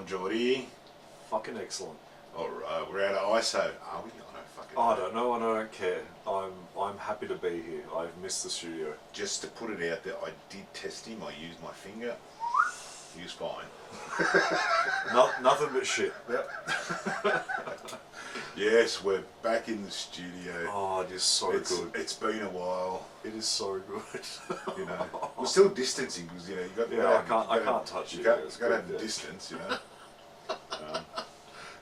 Geordie. Fucking excellent. Alright, we're out of ISO. Are we? I don't fucking know. I don't know and I don't care. I'm happy to be here. I've missed the studio. Just to put it out there, I did test him. I used my finger. He was fine. Nothing but shit. Yep. Yes, we're back in the studio. Oh, it is so good. It's been a while. It is so good. You know, we're still distancing because you know you got. Yeah, I can't touch you. You got to have the distance, you know.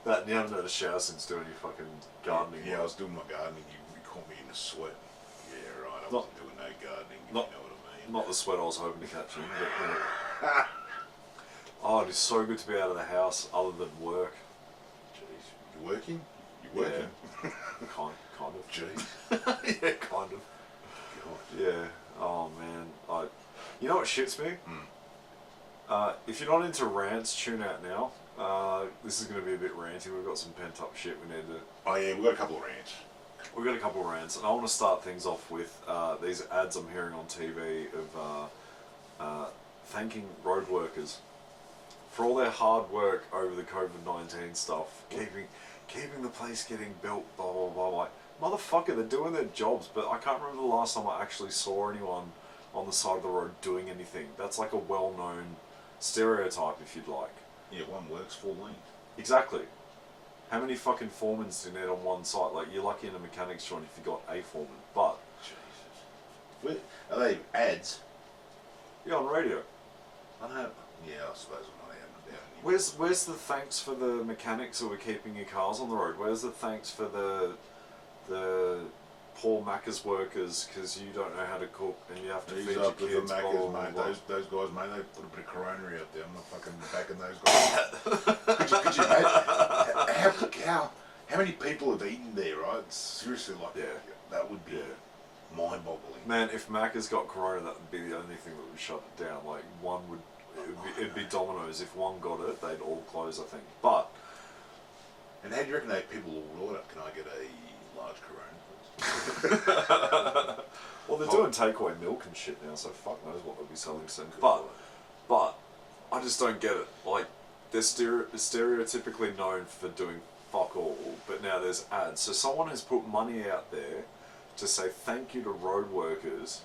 That you haven't had a shower since doing your fucking gardening. Yeah, I was doing my gardening. You caught me in a sweat. Yeah, right. I wasn't doing no gardening. If you know what I mean. Not the sweat I was hoping to catch you. But, oh, it is so good to be out of the house, other than work. Jeez, you're working. You're working. Yeah. kind of. Jeez. Yeah, kind of. God. Yeah. Oh man, you know what shits me? If you're not into rants, tune out now. This is going to be a bit ranty. We've got some pent up shit we need to. Oh yeah, we've got a couple of rants. We've got a couple of rants, and I want to start things off with these ads I'm hearing on TV of thanking road workers for all their hard work over the COVID-19 stuff, keeping the place getting built, blah blah blah. Like, motherfucker, they're doing their jobs, but I can't remember the last time I actually saw anyone on the side of the road doing anything. That's like a well-known stereotype, if you'd like. Yeah, one works, 4 lean. Exactly. How many fucking foremans do you need on one site? Like, you're lucky in a mechanics joint if you got a foreman. But Jesus, are they ads? yeah, on radio. I know. Yeah, I suppose I'm not out and about. Where's the thanks for the mechanics who are keeping your cars on the road? Where's the thanks for the poor Macca's workers because you don't know how to cook and you have to feed your kids? The Macca's, mate. Those guys, mate, they put a bit of coronary out there. I'm not fucking backing those guys. could you, mate? How many people have eaten there, right? Seriously, like, yeah, that would be mind-boggling. Man, if Macca's got corona, that would be the only thing that would shut it down. Like, it'd be dominoes. If one got it, they'd all close, I think. But. And how do you reckon people will order? Can I get a large corona, please? Well, they're doing takeaway milk and shit now, so fuck knows what they'll be selling soon. But I just don't get it. Like, they're stereotypically known for doing fuck all, but now there's ads. So someone has put money out there to say thank you to road workers.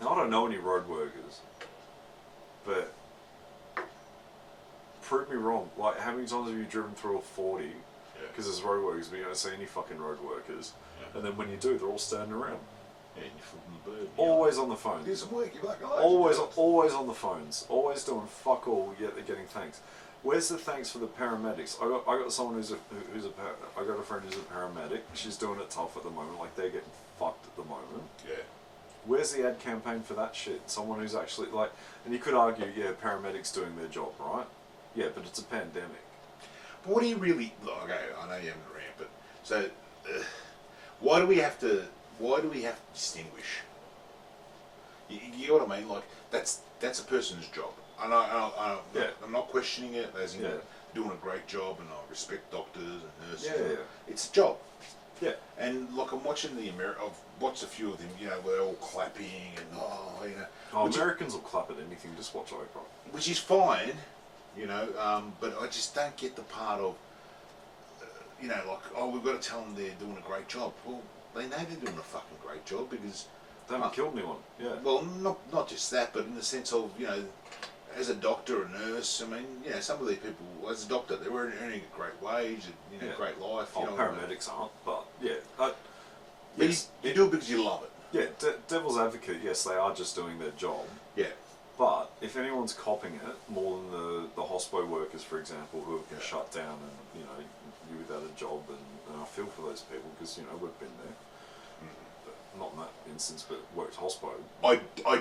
Now, I don't know any road workers, but prove me wrong. Like, how many times have you driven through a 40? Because there's road workers, but you don't see any fucking road workers. Yeah. And then when you do, they're all standing around. Yeah, and you're flipping the bird. Always on the phone. Do some work, you're like, always on the phones. Always doing fuck all, yet they're getting thanks. Where's the thanks for the paramedics? I got someone I got a friend who's a paramedic. She's doing it tough at the moment. Like, they're getting fucked at the moment. Yeah. Where's the ad campaign for that shit? Someone who's actually like, and you could argue, yeah, paramedics doing their job, right? Yeah, but it's a pandemic. But what do you really? Okay, I know you haven't rant, but so why do we have to distinguish? You know what I mean? Like, that's a person's job. I'm not questioning it. As in, doing a great job, and I respect doctors and nurses. Yeah. It's a job. Yeah. And like, I'm watching I've watched a few of them. You know, where they're all clapping and Americans will clap at anything. Just watch Oprah. Which is fine. You know, but I just don't get the part of, we've got to tell them they're doing a great job. Well, they know they're doing a fucking great job because they haven't killed anyone. Yeah. Well, not just that, but in the sense of, as a doctor, a nurse. I mean, some of these people, as a doctor, they're earning a great wage, and great life. Paramedics aren't, but yeah. Yes, you do it because you love it. Yeah, devil's advocate. Yes, they are just doing their job. Yeah. But if anyone's copping it more than the hospo workers, for example, who have been shut down and you without a job, and I feel for those people because we've been there, but not in that instance, but worked hospo. I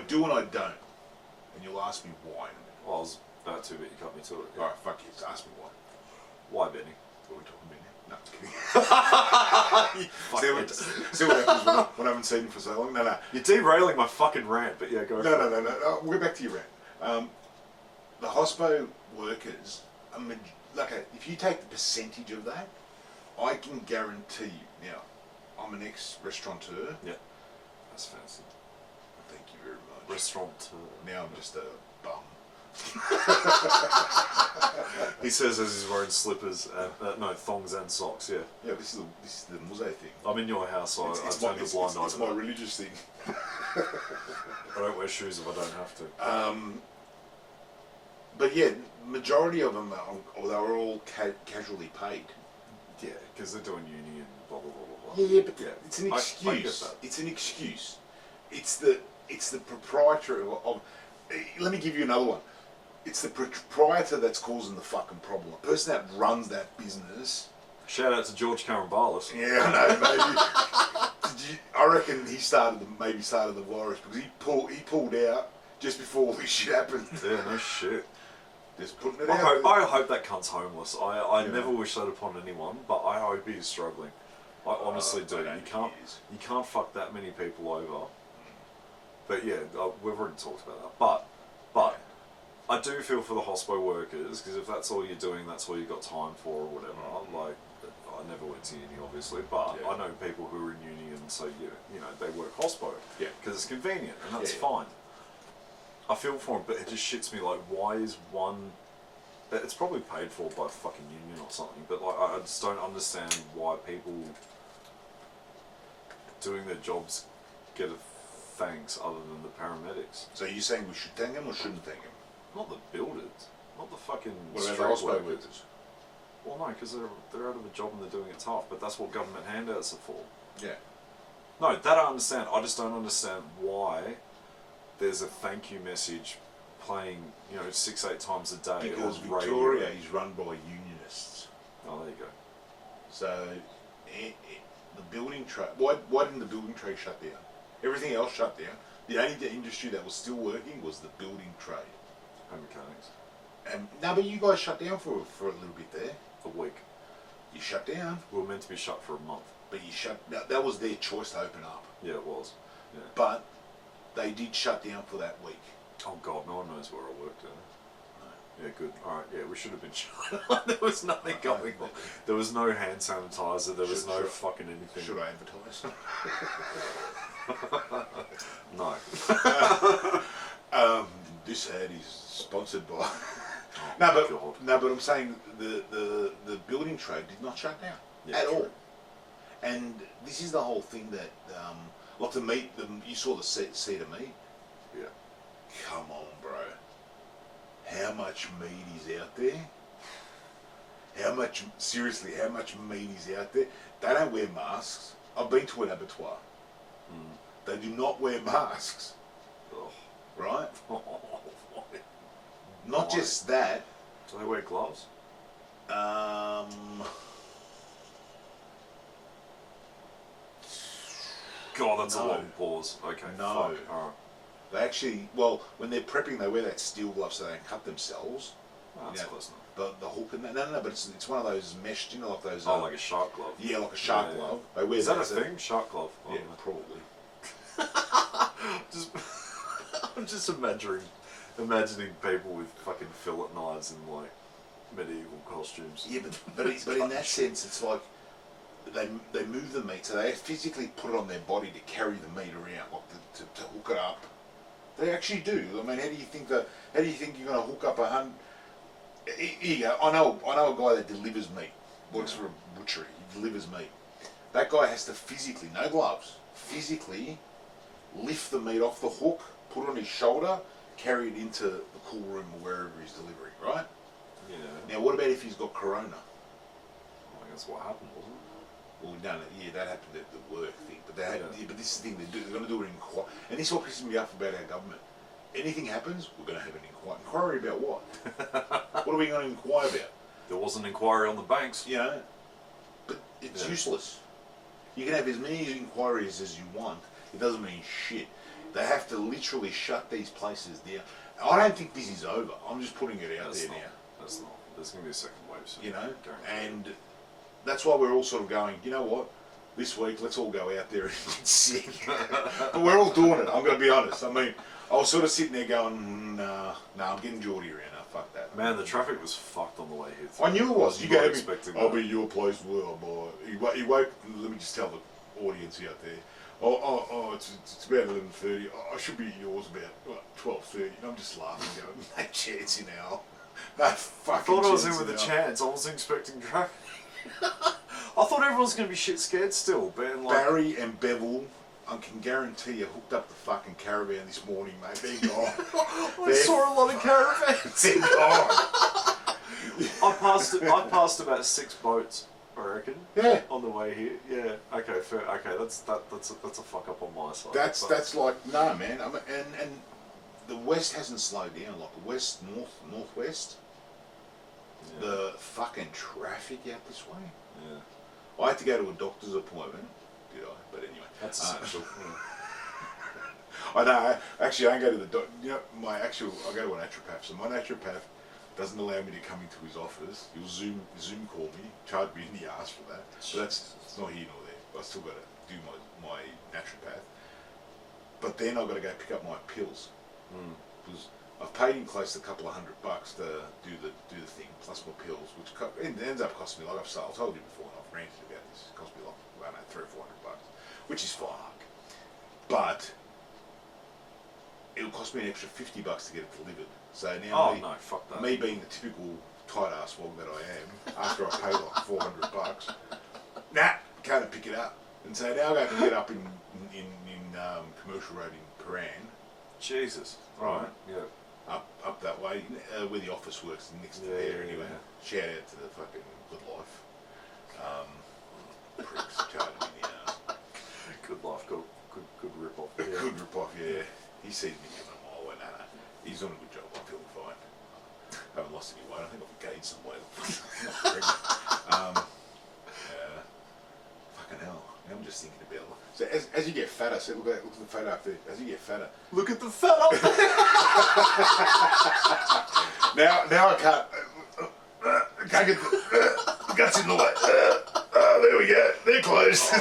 do and I don't, and you'll ask me why. Well, I was about to, but you cut me to it. Yeah. All right, fuck you. Just ask me why. Why, Benny? What are we talking about now? No, I'm just kidding. see what happens when I haven't seen him for so long. No. You're derailing my fucking rant, but yeah, go. No. We'll go back to your rant. The hospo workers, if you take the percentage of that, I can guarantee you. Now, I'm an ex-restaurateur. Yeah, that's fancy. Thank you very much. Restaurateur. Now I'm just a bum. He says as he's wearing slippers, no, thongs and socks, yeah. Yeah, this is the Muzay thing. I'm in your house, so I turn the blind eye. It's my religious thing. I don't wear shoes if I don't have to. But yeah, majority of them, they were all casually paid. Yeah, because they're doing uni and blah, blah, blah, blah. Yeah, but yeah. it's an I excuse. get that. It's an excuse. It's the proprietor of. Let me give you another one. It's the proprietor that's causing the fucking problem. The person that runs that business. Shout out to George Carambalis. Yeah, I know. Maybe. I reckon he started the virus because he pulled out just before all this shit happened. Yeah, no shit. Just putting it I out. hope that cunt's homeless. I never wish that upon anyone, but I hope he's struggling. I honestly do. You can't fuck that many people over. But yeah, we've already talked about that. But I do feel for the hospo workers, because if that's all you're doing, that's all you got time for or whatever. Like, I never went to uni, obviously, but I know people who are in uni and so you know they work hospo because it's convenient and that's fine. I feel for them, but it just shits me. Like, why is one? It's probably paid for by a fucking union or something, but like I just don't understand why people doing their jobs get a thanks other than the paramedics. So you're saying we should thank them or shouldn't thank them? Not the builders, not the fucking What about street the hospo workers. workers? Well, no, because they're out of a job and they're doing it tough. But that's what government handouts are for. Yeah. No, that I understand. I just don't understand why there's a thank you message playing, 6-8 times a day. Because on radio. Victoria is run by unionists. Oh, there you go. So the building trade. Why didn't the building trade shut down? Everything else shut down. The only industry that was still working was the building trade. Home mechanics. No, but you guys shut down for a little bit there. A week. You shut down. We were meant to be shut for a month. But you shut. That was their choice to open up. Yeah, it was. Yeah. But they did shut down for that week. Oh God, no one knows where I worked at. No. Yeah, good. All right. Yeah, we should have been shut. There was nothing going on. There was no hand sanitizer. There was no fucking anything. Should I advertise? No. This ad is sponsored by. God. But I'm saying the building trade did not shut down at all. And this is the whole thing that like the meat. You saw the seat of meat. Yeah. Come on, bro. How much meat is out there? How much meat is out there? They don't wear masks. I've been to an abattoir. They do not wear masks. Oh. Right? Why? Not just that. Do they wear gloves? God, that's a long pause. Okay. No. Fuck. All right. They actually, when they're prepping, they wear that steel glove so they don't cut themselves. Oh, that's close enough. The hook and that. No, but it's one of those meshed, like those. Oh, like a shark glove. Yeah, like a shark glove. They wear Is that a thing? Shark glove? Yeah, probably. I'm just imagining people with fucking fillet knives and like medieval costumes. Yeah, but in that sense, it's like they move the meat, so they physically put it on their body to carry the meat around, like to hook it up. They actually do. I mean, how do you think you're going to hook up 100? Here you go. I know a guy that delivers meat. Works for a butchery. He delivers meat. That guy has to physically, no gloves, physically lift the meat off the hook, put it on his shoulder, carry it into the cool room or wherever he's delivering, right? Yeah. Now, what about if he's got corona? I think that's what happened, wasn't it? Well, no, that happened at the work thing. But but this is the thing they're going to do an inquiry, and this is what pisses me off about our government. Anything happens, we're going to have an inquiry. Inquiry about what? What are we going to inquire about? There was an inquiry on the banks. But it's useless. You can have as many inquiries as you want. It doesn't mean shit. They have to literally shut these places down. I don't think this is over. I'm just putting it out there now. That's not. There's going to be a second wave soon. And that's why we're all sort of going, you know what? This week, let's all go out there and get sick. But we're all doing it, I'm going to be honest. I mean, I was sort of sitting there going, nah, I'm getting Geordie around. Fuck that. Man, the traffic was fucked on the way here. I knew it was. You gave me, that. I'll be your place, well, boy. He won't, let me just tell the audience out there. It's about 11:30. I should be at yours about 12:30. And I'm just laughing, going, no chance in hell. No fucking I thought I was in chance with a hell. chance. I wasn't expecting traffic. I thought everyone was going to be shit scared still, being like... Barry and Bevel, I can guarantee you, hooked up the fucking caravan this morning, mate. They're gone. I saw a lot of caravans. They're gone. I passed about 6 boats, I reckon. Yeah. On the way here. Yeah. Okay. Fair. Okay. That's a fuck up on my side. That's like no, man. I mean, and the west hasn't slowed down. Like the west, northwest. Yeah. The fucking traffic out this way. Yeah. I had to go to a doctor's appointment. Did I? But anyway. That's essential. I know. Actually, I don't go to the doctor. You know, I go to a naturopath. So my naturopath doesn't allow me to come into his office. He'll Zoom call me, charge me in the ass for that. But it's not here nor there. But I still got to do my naturopath. But then I've got to go pick up my pills because I've paid him close to a couple of $100 to do the thing plus my pills, which it ends up costing me, like I've told you before, and I've ranted about this. It cost me like I don't know, $300 or $400, which is fine. But it'll cost me an extra $50 to get it delivered. So now, fuck that. me being the typical tight ass wog that I am, after I paid like $400, can't pick it up. And so now I go pick it up in Commercial Road in Paran. Jesus. Right. Yeah. Up that way, where the office works, next to there anyway. Yeah. Shout out to the fucking Good Life. Pricks charging me the ass. Good Life, good rip off. Yeah. Good rip off, yeah. He sees me coming a mile away. No. He's doing a good job. I'm feeling fine. I haven't lost any weight. I think I've gained some weight. I'm not pregnant. Fucking hell. Now I'm just thinking about it. So as you get fatter, so look at the photo up there. As you get fatter, Look at the fat up there. now I can't get the guts in the way. There we go. They're closed.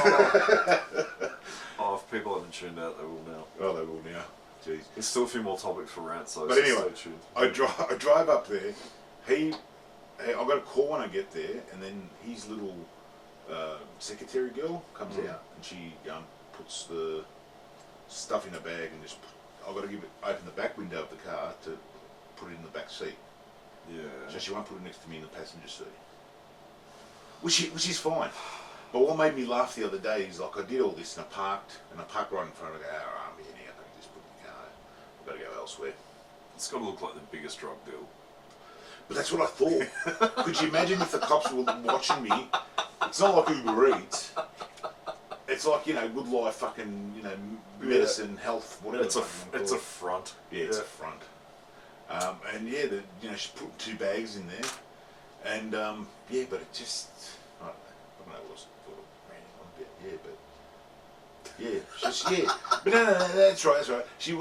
If people haven't tuned out, they will now. Oh, they will now. Jeez. There's still a few more topics for rants, though. But anyway, I drive up there. I've got a call when I get there, and then his little secretary girl comes out, and she puts the stuff in a bag, and I've got to open the back window of the car to put it in the back seat. Yeah. So she won't put it next to me in the passenger seat, which is fine. But what made me laugh the other day is like I did all this and I parked right in front of the car. I'm here now. I can just put it in the car. I've got to go elsewhere. It's got to look like the biggest drug deal. But that's what I thought. Could you imagine if the cops were watching me? It's not like Uber Eats. It's like, Good Life, fucking, medicine, health, whatever. It's a front. Yeah, it's a front. And she put 2 bags in there, and but it just, I don't know what I ran on a bit, but no, that's right. She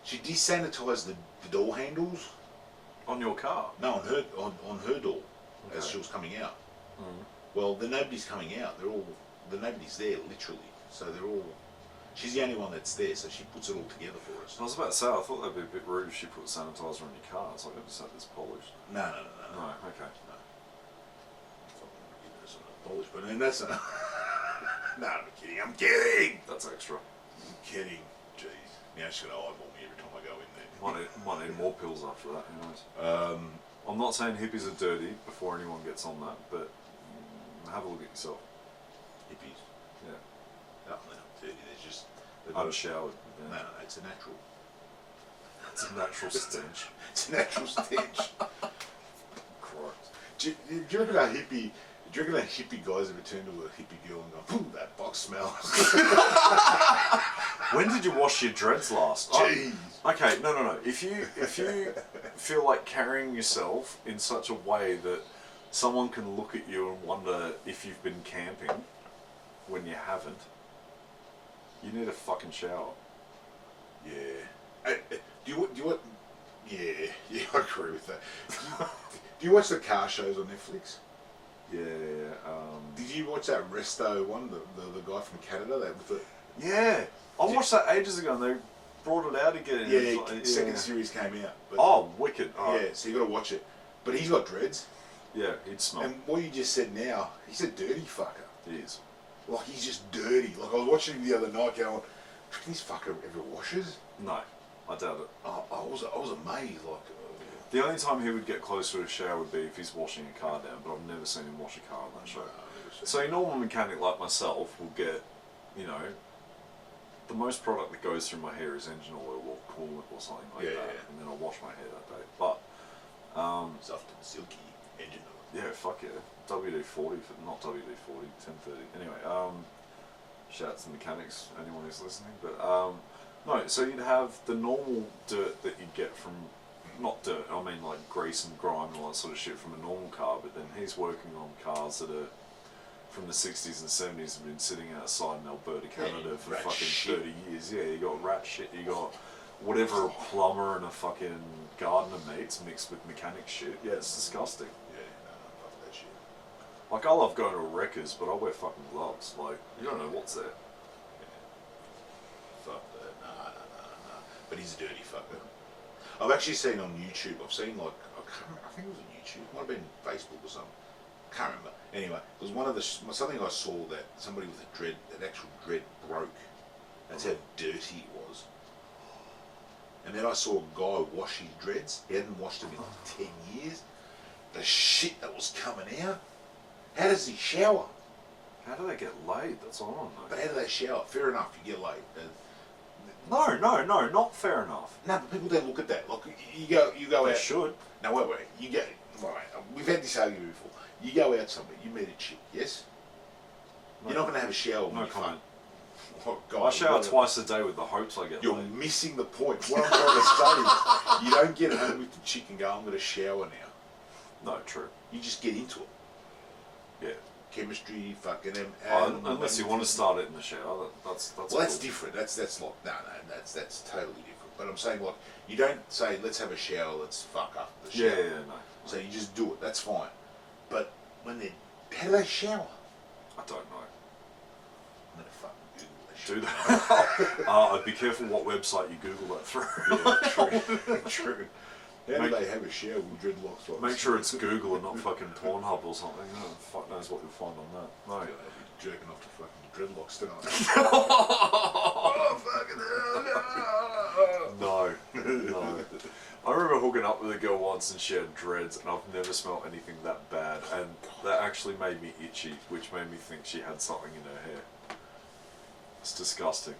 she desanitised the door handles. On your car? No, on her door, as she was coming out. Well, nobody's coming out. Nobody's there, literally. So she's the only one that's there, so she puts it all together for us. I was about to say, I thought that'd be a bit rude if she put sanitizer on your car. It's like, I just had this polished. No. No, okay. No. Polish, but I mean, that's no, I'm kidding. That's extra. I'm kidding. Jeez. Now she's going to eyeball me every time I go in there. Might need more pills after that, who knows. I'm not saying hippies are dirty before anyone gets on that, but have a look at yourself. Hippies? Yeah. No, they're not dirty, they're just... Unshowered. Yeah. No, it's a natural. It's a natural stench. It's a natural stench. Christ. Do you reckon that hippie guys ever turn to a hippie girl and go, "Ooh, that box smells"? When did you wash your dreads last? Jeez. Okay, no. If you feel like carrying yourself in such a way that someone can look at you and wonder if you've been camping when you haven't, you need a fucking shower. Yeah. Do you Yeah, I agree with that. Do you watch the car shows on Netflix? Yeah. Did you watch that Resto one, the guy from Canada? Yeah, I watched that ages ago and they brought it out again. Yeah, second series came out. But, wicked. Oh. Yeah, so you got to watch it. But he's got dreads. Yeah, he'd smell. And what you just said now, he's a dirty fucker. He is. Like, he's just dirty. Like, I was watching him the other night going, this fucker ever washes? No, I doubt it. I was amazed. Like, The only time he would get close to a shower would be if he's washing a car down, but I've never seen him wash a car on that show. So a normal mechanic like myself will get, you know, the most product that goes through my hair is engine oil or coolant or something like that, and then I'll wash my hair that day. But soft and silky engine oil. yeah, fuck yeah, WD-40, not WD-40, 1030. Anyway, shout out to the mechanics, anyone who's listening. But no, so you'd have the normal dirt that you'd get from, not dirt, I mean like grease and grime and all that sort of shit from a normal car, but then he's working on cars that are from the 60s and 70s have been sitting outside in Alberta, Canada for fucking 30 years. Yeah, you got rat shit, you got whatever a plumber and a fucking gardener meets mixed with mechanic shit. Yeah, it's disgusting. Yeah, no, fuck that shit. Like, I love going to a Wreckers, but I wear fucking gloves. Like, you don't know what's there. Fuck that. Nah. But he's a dirty fucker. I've actually seen on YouTube, I think it was on YouTube, might have been Facebook or something. Can't remember. Anyway, it was one of the something I saw that somebody with a dread, an actual dread broke. That's how dirty it was. And then I saw a guy wash his dreads. He hadn't washed them in like 10 years. The shit that was coming out. How does he shower? How do they get laid? That's all I want to know. But how do they shower? Fair enough, you get laid. No, not fair enough. No, but people don't look at that. Like, you go They out. should. No, wait. You go. Right, we've had this argument before. You go out somewhere, you meet a chick, yes? No, You're not going to have a shower when no you're comment. Oh, God, I shower twice a day with the hopes I get You're laid. missing the point. What I'm trying to say is, you don't get home with the chick and go, I'm going to shower now. No, true. You just get into it. Yeah. Chemistry, fucking them. Unless you want to start it in the shower, that's well, cool. that's different. That's like that's totally different. But I'm saying, like, you don't say let's have a shower, let's fuck up the shower. Yeah, no. So you just do it. That's fine. But when they, how do they shower? I don't know. I'm gonna fucking Google that shit. Do that. Be careful what website you Google that through. Yeah, true. How do Make- they have a shower with dreadlocks? Like Make this? sure it's Google and not fucking Pornhub or something. Oh, fuck knows what you'll find on that. No. Yeah, they'll be jerking off to fucking dreadlocks tonight. Oh, fucking hell, No. I remember hooking up with a girl once and she had dreads, and I've never smelt anything that bad, and that actually made me itchy, which made me think she had something in her hair. It's disgusting.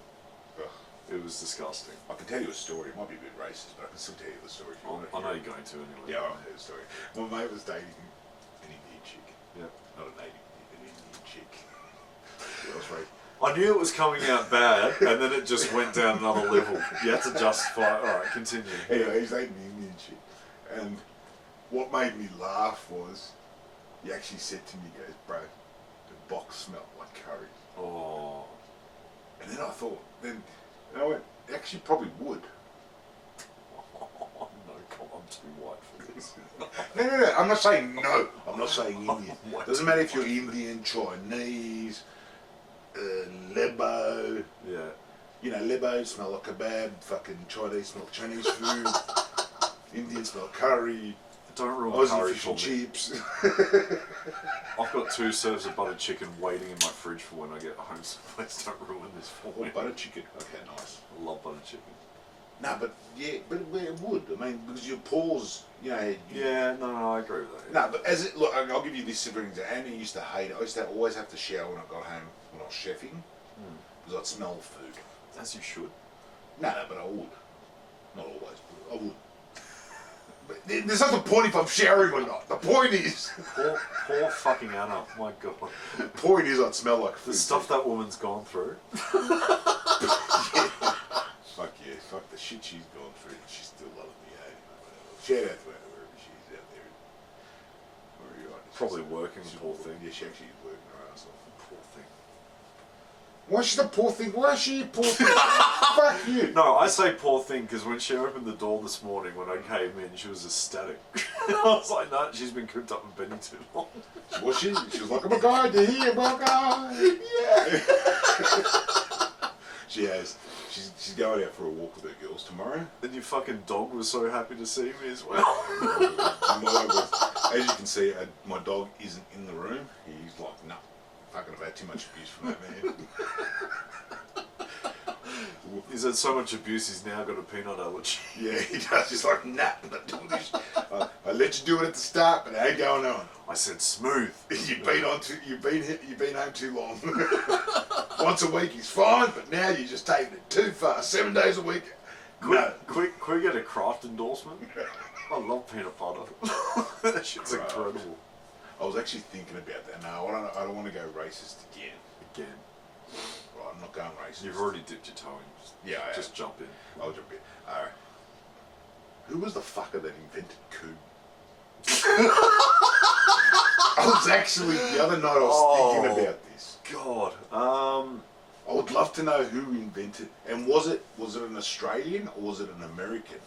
Ugh. It was disgusting. I can tell you a story. It might be a bit racist, but I can still tell you the story if you want to I know hear you're going to anyway. it. Yeah, I'll tell you the story. My mate was dating an Indian chick. Yep. Not a native, an Indian chick. That was right. I knew it was coming out bad, and then it just went down another level. You had to justify. All right, continue. Anyway, he's dating an Indian chick. And what made me laugh was, he actually said to me, he goes, bro, the box smelled like curry. Oh. And then I thought, and I went, actually probably would. No, God, I'm too white for this. No, I'm not saying no. I'm not saying Indian. What? Doesn't matter if you're Indian, Chinese, Lebo. Yeah. You know, Lebo smell like kebab. Fucking Chinese smell like Chinese food. Indian smell curry. Don't ruin Aussie curry fish for and me. chips. I've got 2 serves of buttered chicken waiting in my fridge for when I get home, so please don't ruin this for Or me. butter chicken. Okay, nice. I love buttered chicken. No, but yeah, but it would. I mean, because your pores, you know. Yeah, no, I agree with that. No, but as it look, I'll give you this for example. Annie used to hate it. I used to always have to shower when I got home when I was chefing because I'd smell food. As you should. No, but I would. Not always, but I would. But there's not the point if I'm showering or not. The point is, Poor fucking Anna. My God. the point is I'd smell like food. The stuff that woman's gone through. Fuck yeah, fuck the shit she's gone through. She's still loving me, Shout out to her wherever she's out there. Where are you at? Probably working, poor thing. Yeah, she actually is working her ass off. Poor thing. Why is she the poor thing? Why is she a poor thing? Fuck you. No, I say poor thing because when she opened the door this morning when I came in, she was ecstatic. I was like, no, she's been cooped up in Benny too long. Was she? She was like, oh my God, you hear, my God? Yeah. She has. She's going out for a walk with her girls tomorrow. And your fucking dog was so happy to see me as well. As you can see, my dog isn't in the room. He's like, nah, fucking I've had too much abuse from that man. He's had so much abuse, he's now got a peanut allergy. Yeah, he does. He's like, nah, I'm not doing this. I let you do it at the start, but it ain't going on. I said smooth. You've been home too long. Once a week is fine, but now you're just taking it too far. 7 days a week. No. Quick, get a Kraft endorsement? I love peanut butter. That shit's incredible. I was actually thinking about that. No, I don't want to go racist again. Again. Right, I'm not going racist. You've already dipped your toe in. Just jump in. I'll jump in. Alright. Who was the fucker that invented coon? I was actually, the other night I was thinking about this. God. I would love to know who invented, and was it an Australian or was it an American?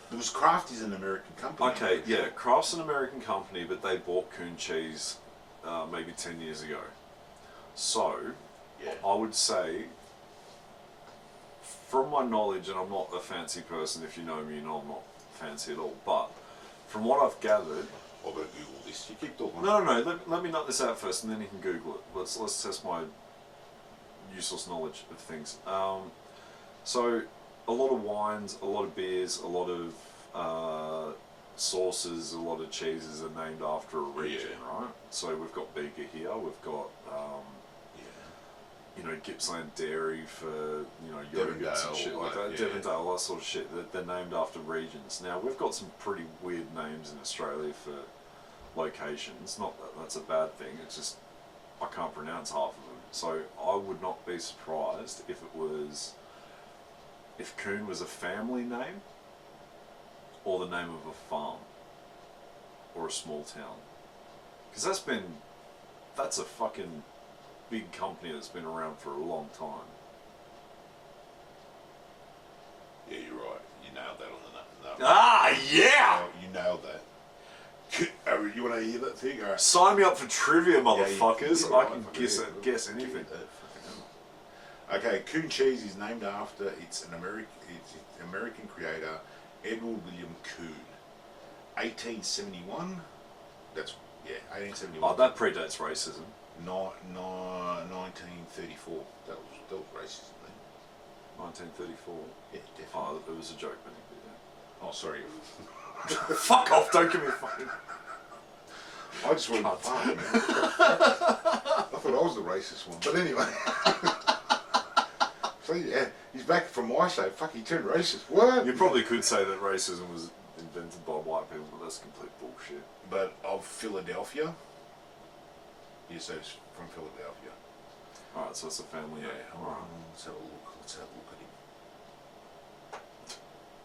Because Kraft is an American company. Okay, yeah, Kraft's an American company, but they bought Coon cheese maybe 10 years ago. So, yeah. I would say, from my knowledge, and I'm not a fancy person, if you know me, you know I'm not fancy at all, but from what I've gathered... I've got to Google this. You keep talking. No, let me nut this out first, and then you can Google it. Let's test my useless knowledge of things. So, a lot of wines, a lot of beers, a lot of sauces, a lot of cheeses are named after a region, right? So we've got Bega here, we've got Gippsland Dairy for yogurts and shit like that. Devondale, that sort of shit. They're named after regions. Now we've got some pretty weird names in Australia for locations. Not that that's a bad thing. It's just I can't pronounce half of them. So I would not be surprised if Coon was a family name or the name of a farm or a small town. Because that's a fucking big company that's been around for a long time. Yeah, you're right. You nailed that on the nut. Yeah! You nailed that. You want to hear that thing? All right. Sign me up for trivia, motherfuckers. I can guess anything. Okay, Coon cheese is named after its American creator Edward William Coon. 1871. That's 1871. Oh, that predates racism. 1934. That was racism then. 1934. Yeah, definitely. Oh, it was a joke, man. Yeah. Oh, sorry. Fuck off! Don't give me a fucking. I just went fuck, man. I thought I was the racist one, but anyway. So yeah, he's back from my side. Fuck, he turned racist. What? You probably could say that racism was invented by white people, but that's complete bullshit. But of Philadelphia. Yes, so it's from Philadelphia. Alright, so it's a family name. Alright. Let's have a look. Let's have a look at him.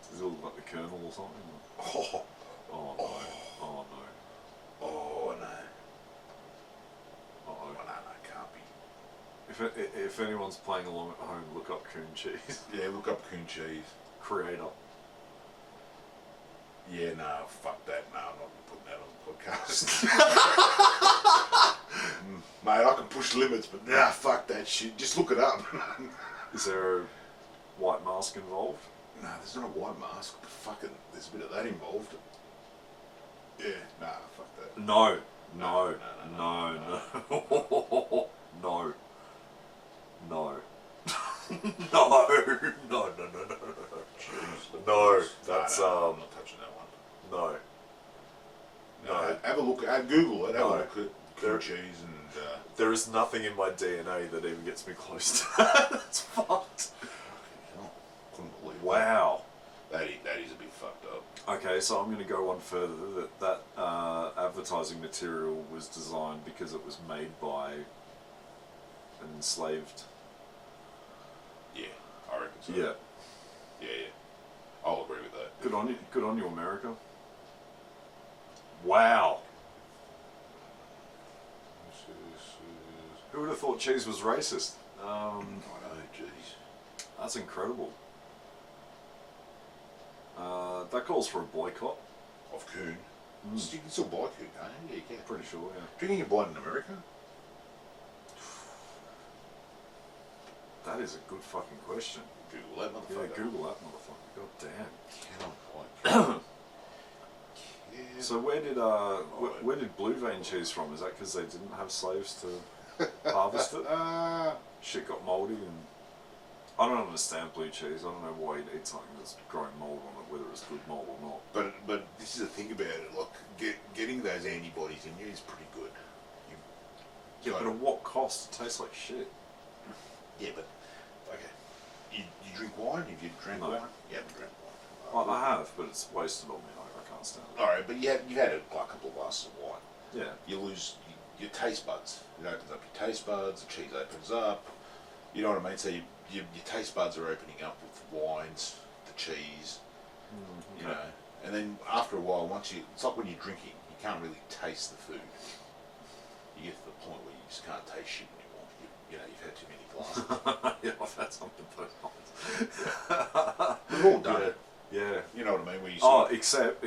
Does he look like the Colonel or something? Oh no. Oh no. Oh no. Oh no, can't be. If anyone's playing along at home, look up Coon cheese. Yeah, look up Coon cheese. Creator. Yeah, no, fuck that. No, I'm not putting that on the podcast. Mate, I can push limits, but nah, fuck that shit. Just look it up. Is there a white mask involved? No, there's not a white mask, but fucking, there's a bit of that involved. Yeah, nah, fuck that. No. No. No, that's I'm not touching that one. No. Have a look. Google it. Have a look at Coon cheese and. There is nothing in my DNA that even gets me close to that. That's fucked. Couldn't believe. Wow. That is a bit fucked up. Okay, so I'm going to go one further. That advertising material was designed because it was made by an enslaved. Yeah, I reckon so. Yeah. I'll agree with that. Good on you, America. Wow. Who would have thought cheese was racist? I know, jeez. That's incredible. That calls for a boycott. Of Coon? You can still buy Coon, can't you? Yeah, you can. Pretty sure, yeah. Do you think you can buy it in America? That is a good fucking question. Google that motherfucker. Yeah, Google that motherfucker. God damn. Cannot buy So where did blue vein cheese from? Is that because they didn't have slaves to? harvest it. Shit got mouldy, and I don't understand blue cheese. I don't know why you'd eat something that's growing mould on it, whether it's good mould or not. But this is the thing about it. Look, getting those antibodies in you is pretty good. Yeah, but at what cost? It tastes like shit. Yeah, but okay. You drink wine? Have you drank No. wine? You haven't drank wine. I have, but it's wasted on me. I can't stand it. All right, but you've had a couple of glasses of wine. Yeah. You lose your taste buds. It opens up your taste buds. The cheese opens up. You know what I mean? So your taste buds are opening up with wines, the cheese. You know, and then after a while, it's like when you're drinking, you can't really taste the food. You get to the point where you just can't taste shit anymore. You've had too many glasses. Yeah, I've had something those times. We've all done it. Yeah. You know what I mean? Where you except.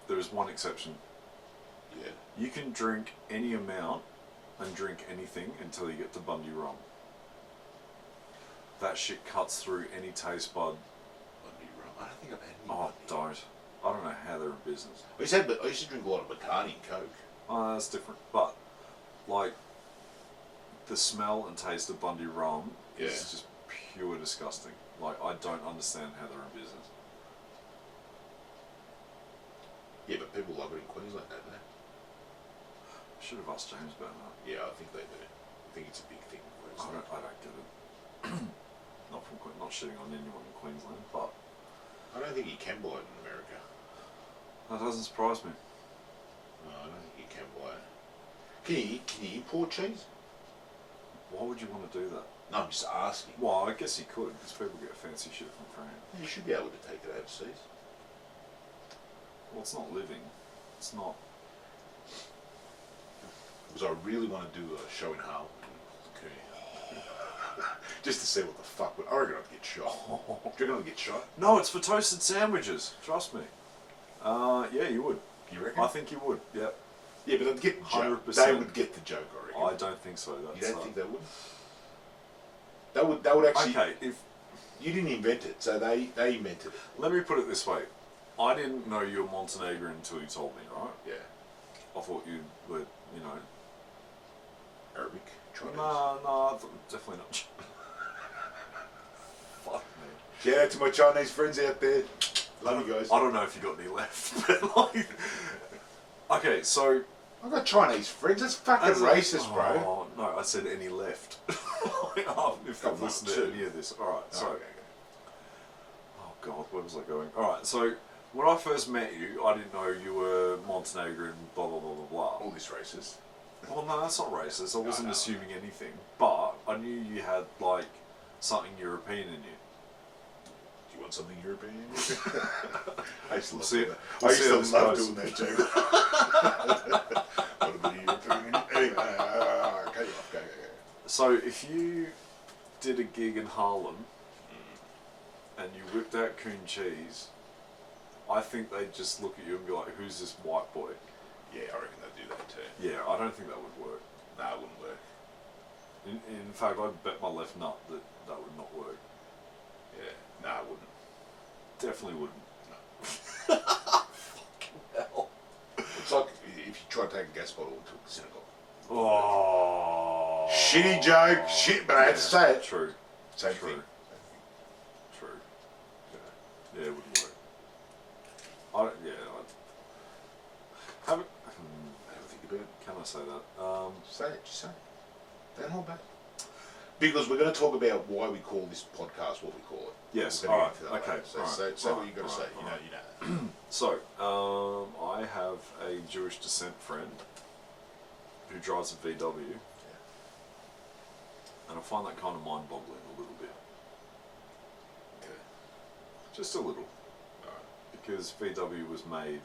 There is one exception. Yeah. You can drink any amount and drink anything until you get to Bundy rum. That shit cuts through any taste bud. Bundy rum. I don't think I've had any. Oh, Bundy. don't. I don't know how they're in business. I used to drink a lot of Bacardi and Coke. That's different. But, like, the smell and taste of Bundy rum is just pure disgusting. Like, I don't understand how they're in business. Yeah, but people love it in Queensland, don't they? Should have asked James about that. Yeah, I think they do. I think it's a big thing in Queensland. I don't get it. Not shitting on anyone in Queensland, but I don't think you can buy it in America. that doesn't surprise me. No, I don't think you can buy it. Can you import cheese? Why would you want to do that? No, I'm just asking. Well, I guess you could, because people get fancy shit from France. You should be able to take it overseas. Well, it's not living. It's not. Because I really want to do a show in Harlem. Okay. Just to see what the fuck. I reckon I'd get shot. Do you reckon I'd get shot? No, it's for toasted sandwiches. Trust me. Yeah, you would. You reckon? I think you would. Yep. Yeah, but I'd get the joke. 100%. They would get the joke, I reckon. I don't think so. That's, You don't think they would? That would actually. Okay, if You didn't invent it, so they invented it. let me put it this way, I didn't know you were Montenegrin until you told me, right? Yeah. I thought you were, you know. Arabic, Chinese. No, definitely not. Fuck me. Shout out to my Chinese friends out there. Love you guys. I don't know if you got any left, but like. Okay, so. I've got Chinese friends. That's fucking racist, bro. Oh, no, I said any left. If they've listened to any of this. Alright, so. Okay. Oh god, where was I going? Alright, so when I first met you, I didn't know you were Montenegrin, blah blah blah blah blah. All this racist. Well, no, that's not racist. I wasn't no. assuming anything. But I knew you had, like, something European in you. Do you want something European? I used to love See- doing that. we'll I see how used this to love goes. doing that joke. What about European? Anyway, cut you off. Go. So if you did a gig in Harlem and you whipped out coon cheese, I think they'd just look at you and be like, who's this white boy? Yeah, I reckon they'd do that too. Yeah, I don't think that would work. Nah, it wouldn't work. In fact, I'd bet my left nut that that would not work. Yeah, nah, it wouldn't. Definitely wouldn't. No. Fucking hell. It's like if you try to take a gas bottle into a synagogue. Oh. Shitty joke, shit, but I had to say it. True. Same True. thing. True. Yeah, it wouldn't work. I'd have it. Have a think about it. Can I say that? Say it, just say it. Don't hold back. Because we're going to talk about why we call this podcast what we call it. Yes, We're gonna alright, get into that okay, later. So alright, say what you've got to say. alright, You know that. So, I have a Jewish descent friend who drives a VW, and I find that kind of mind-boggling a little bit. Okay. Just a little. Alright. Because VW was made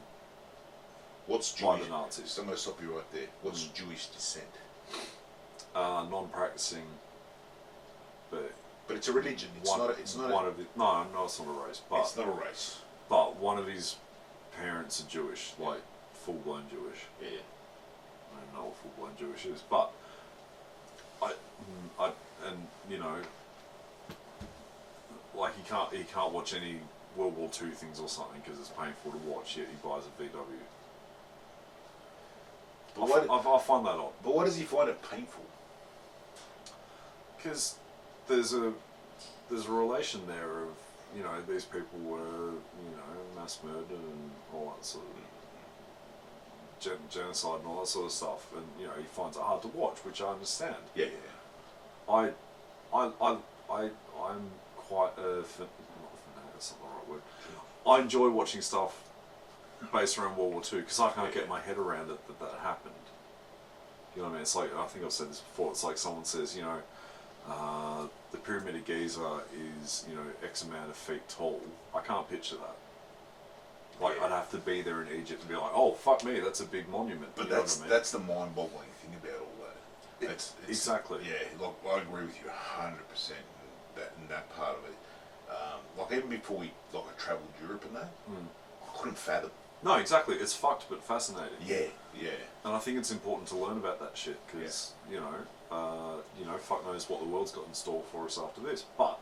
What's by Jewish? the Nazis. So I'm going to stop you right there. What's Jewish descent? Non-practicing, but But it's a religion. It's not. It's not. one of it. No, it's not a race. But It's not a race. but one of his parents are Jewish, like full-blown Jewish. Yeah. I don't know what full-blown Jewish is, but I and you know, like he can't watch any World War II things or something because it's painful to watch. Yet he buys a VW. I find that odd. But why does he find it painful? Because there's a relation there of, you know, these people were, you know, mass murdered and all that sort of genocide and all that sort of stuff, and you know he finds it hard to watch, which I understand. Yeah. I'm quite a not fanatic, that's not the right word. I enjoy watching stuff based around World War II because I can't get my head around it that happened. You know what I mean? It's like, I think I've said this before. It's like someone says, you know, the Pyramid of Giza is, you know, X amount of feet tall. I can't picture that. Like, I'd have to be there in Egypt and be like, oh, fuck me, that's a big monument. But you know what I mean? that's the mind-boggling thing about all that. It's exactly. Yeah, like, I agree with you 100% in that part of it. Like, even before I travelled Europe and that, I couldn't fathom. No, exactly. It's fucked but fascinating. Yeah. And I think it's important to learn about that shit because, you know, fuck knows what the world's got in store for us after this. But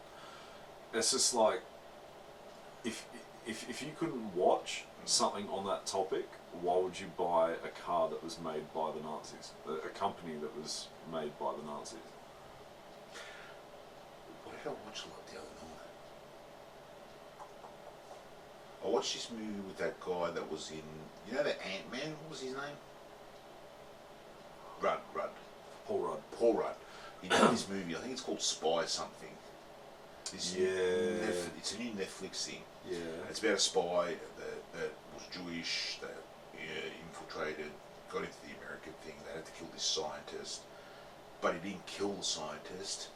it's just like, if you couldn't watch something on that topic, why would you buy a car that was made by the Nazis? A company that was made by the Nazis? What did I watch a lot the other night? I watched this movie with that guy that was in, you know, the Ant-Man? What was his name? Rudd. Paul Rudd. He did this movie, I think it's called Spy Something. It's a new Netflix thing. Yeah. It's about a spy that was Jewish, that infiltrated, got into the American thing. They had to kill this scientist, but he didn't kill the scientist.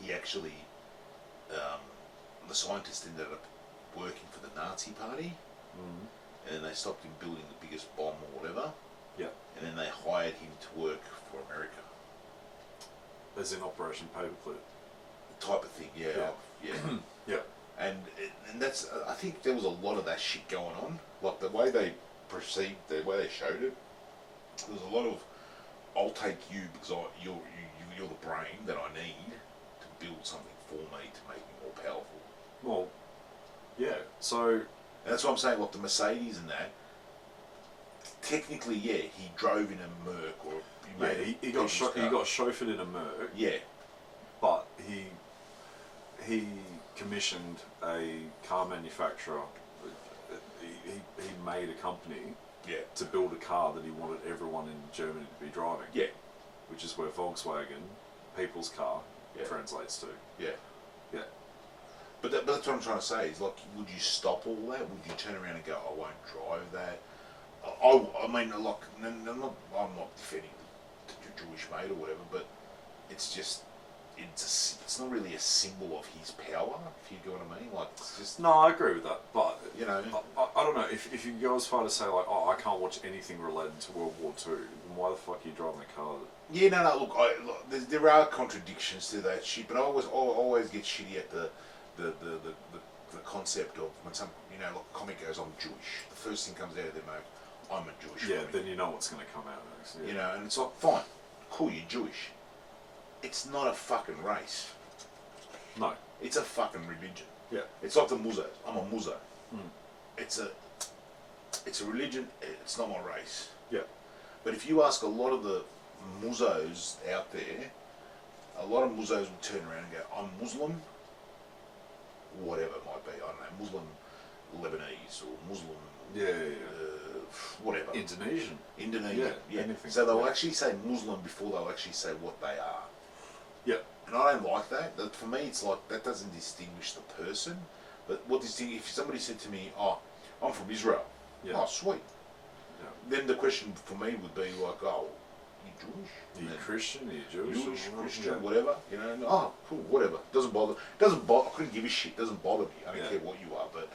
He actually, the scientist ended up working for the Nazi Party, and then they stopped him building the biggest bomb or whatever. Yeah. And then they hired him to work for America. As in Operation Paperclip. Type of thing, yeah. Yeah. And that's, I think there was a lot of that shit going on. Like the way they perceived, the way they showed it, there was a lot of, I'll take you because you're the brain that I need to build something for me to make me more powerful. Well, yeah. So. And that's what I'm saying. Like the Mercedes and that. Technically, yeah, he drove in a Merc or he got chauffeured in a Merc. Yeah. But he commissioned a car manufacturer. He made a company to build a car that he wanted everyone in Germany to be driving. Yeah. Which is where Volkswagen, people's car, translates to. Yeah. Yeah. But that's what I'm trying to say is, like, would you stop all that? Would you turn around and go, I won't drive that? I mean, like, I'm not defending the Jewish mate or whatever, but it's just, it's not really a symbol of his power, if you get what I mean. Like, it's just... No, I agree with that, but, you know... I don't know, if you go as far to say, like, oh, I can't watch anything related to World War II, then why the fuck are you driving a car that... Yeah, no, look, there are contradictions to that shit, but I always get shitty at the concept of when some, you know, like a comic goes, I'm Jewish. The first thing comes out of their mouth, I'm a Jewish comic. Then you know what's going to come out next. Yeah. You know, and it's like, fine, cool, you're Jewish. It's not a fucking race. No. It's a fucking religion. Yeah. It's like the Muzzos. I'm a Muzzo. It's a religion, it's not my race. Yeah. But if you ask a lot of the Muzzos out there, a lot of Muzzos will turn around and go, I'm Muslim, whatever it might be, I don't know, Muslim Lebanese or Muslim, whatever. Indonesian. Yeah. Anything. So they'll actually say Muslim before they'll actually say what they are. Yeah. And I don't like that. For me, it's like, that doesn't distinguish the person. But what if somebody said to me, oh, I'm from Israel. Yeah. Oh, sweet. Yeah. Then the question for me would be like, oh, you Jewish? Are you Christian? Are you Jewish? Christian, whatever. You know, oh, cool, whatever. Doesn't bother. I couldn't give a shit. Doesn't bother me. I don't care what you are. But,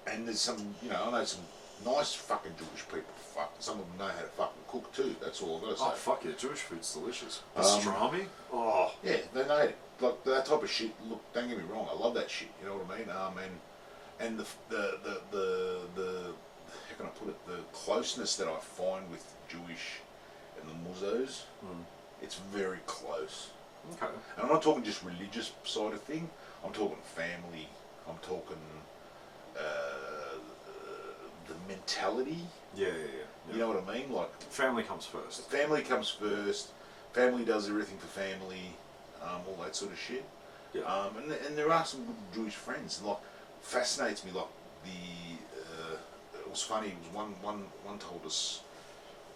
and there's some, you know, I know some nice fucking Jewish people. Fuck, some of them know how to fucking cook too. That's all I've got to say. Oh fuck yeah, Jewish food's delicious. Pastrami. Oh. Yeah, they know it. Like that type of shit. Look, don't get me wrong. I love that shit. You know what I mean? And the how can I put it? The closeness that I find with Jewish and the Muzzos, it's very close. Okay. And I'm not talking just religious side of thing. I'm talking family. I'm talking the mentality. Yeah. You know what I mean? Like, family comes first. family comes first. Family does everything for family. All that sort of shit. Yeah. And there are some good Jewish friends. Like, fascinates me. Like it was funny. It was one told us.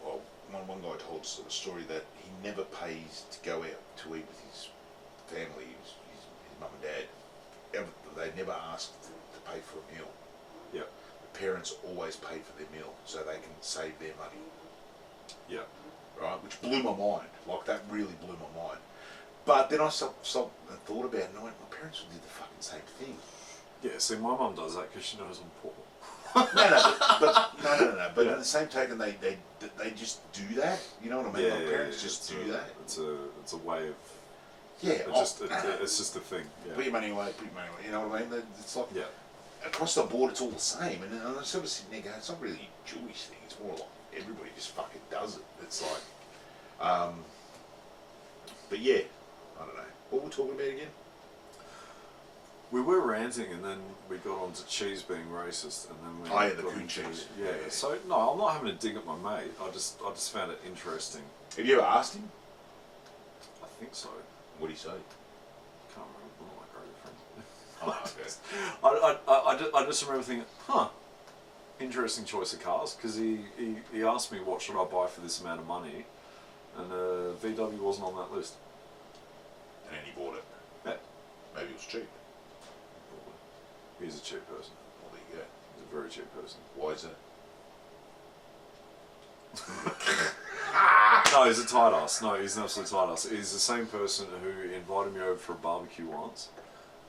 Well, one guy told us a story that he never pays to go out to eat with his family, his mum and dad. They never ask to pay for a meal. Yeah. The parents always pay for their meal so they can save their money. Yeah. Right, which blew my mind. Like, that really blew my mind. But then I stopped and thought about it, and I went, my parents did the fucking same thing. Yeah, see, my mum does that because she knows I'm poor. No. But Yeah. at the same token, they just do that. You know what I mean? My parents just do that. It's a way of. Yeah. It's just a thing. Yeah. Put your money away. You know what I mean? It's like, Yeah. across the board, it's all the same. And I'm sort of sitting there going, it's not really a Jewish thing. It's more like everybody just fucking does it. It's like, but yeah, I don't know. What were we talking about again? We were ranting, and then we got onto cheese being racist, and then we. Oh yeah, the got coon into- cheese. Yeah. So no, I'm not having a dig at my mate. I just found it interesting. Have you ever asked him? I think so. What did he say? Can't remember. I'm not my great friend. Oh, okay. I just remember thinking, interesting choice of cars, because he asked me what should I buy for this amount of money, and VW wasn't on that list. And then he bought it. Yeah. Maybe it was cheap. Probably. He's a cheap person. Well, there you go. He's a very cheap person. Why is that? No, he's a tight ass. No, he's an absolute tight ass. He's the same person who invited me over for a barbecue once,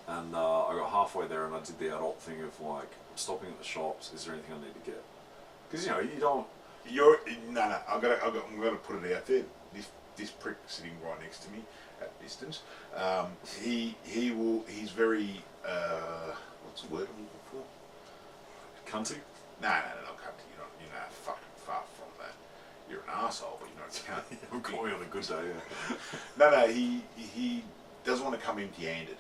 and I got halfway there and I did the adult thing of like stopping at the shops. Is there anything I need to get? Because you know you don't. No. I'm gonna put it out there. This prick sitting right next to me at distance. He's very. What's the word I'm looking for? Cunty? No, not cunty. You're not fucking far from that. You're an asshole, but you're not a cunt. I'm calling on a good day. Yeah. No. He doesn't want to come empty-handed,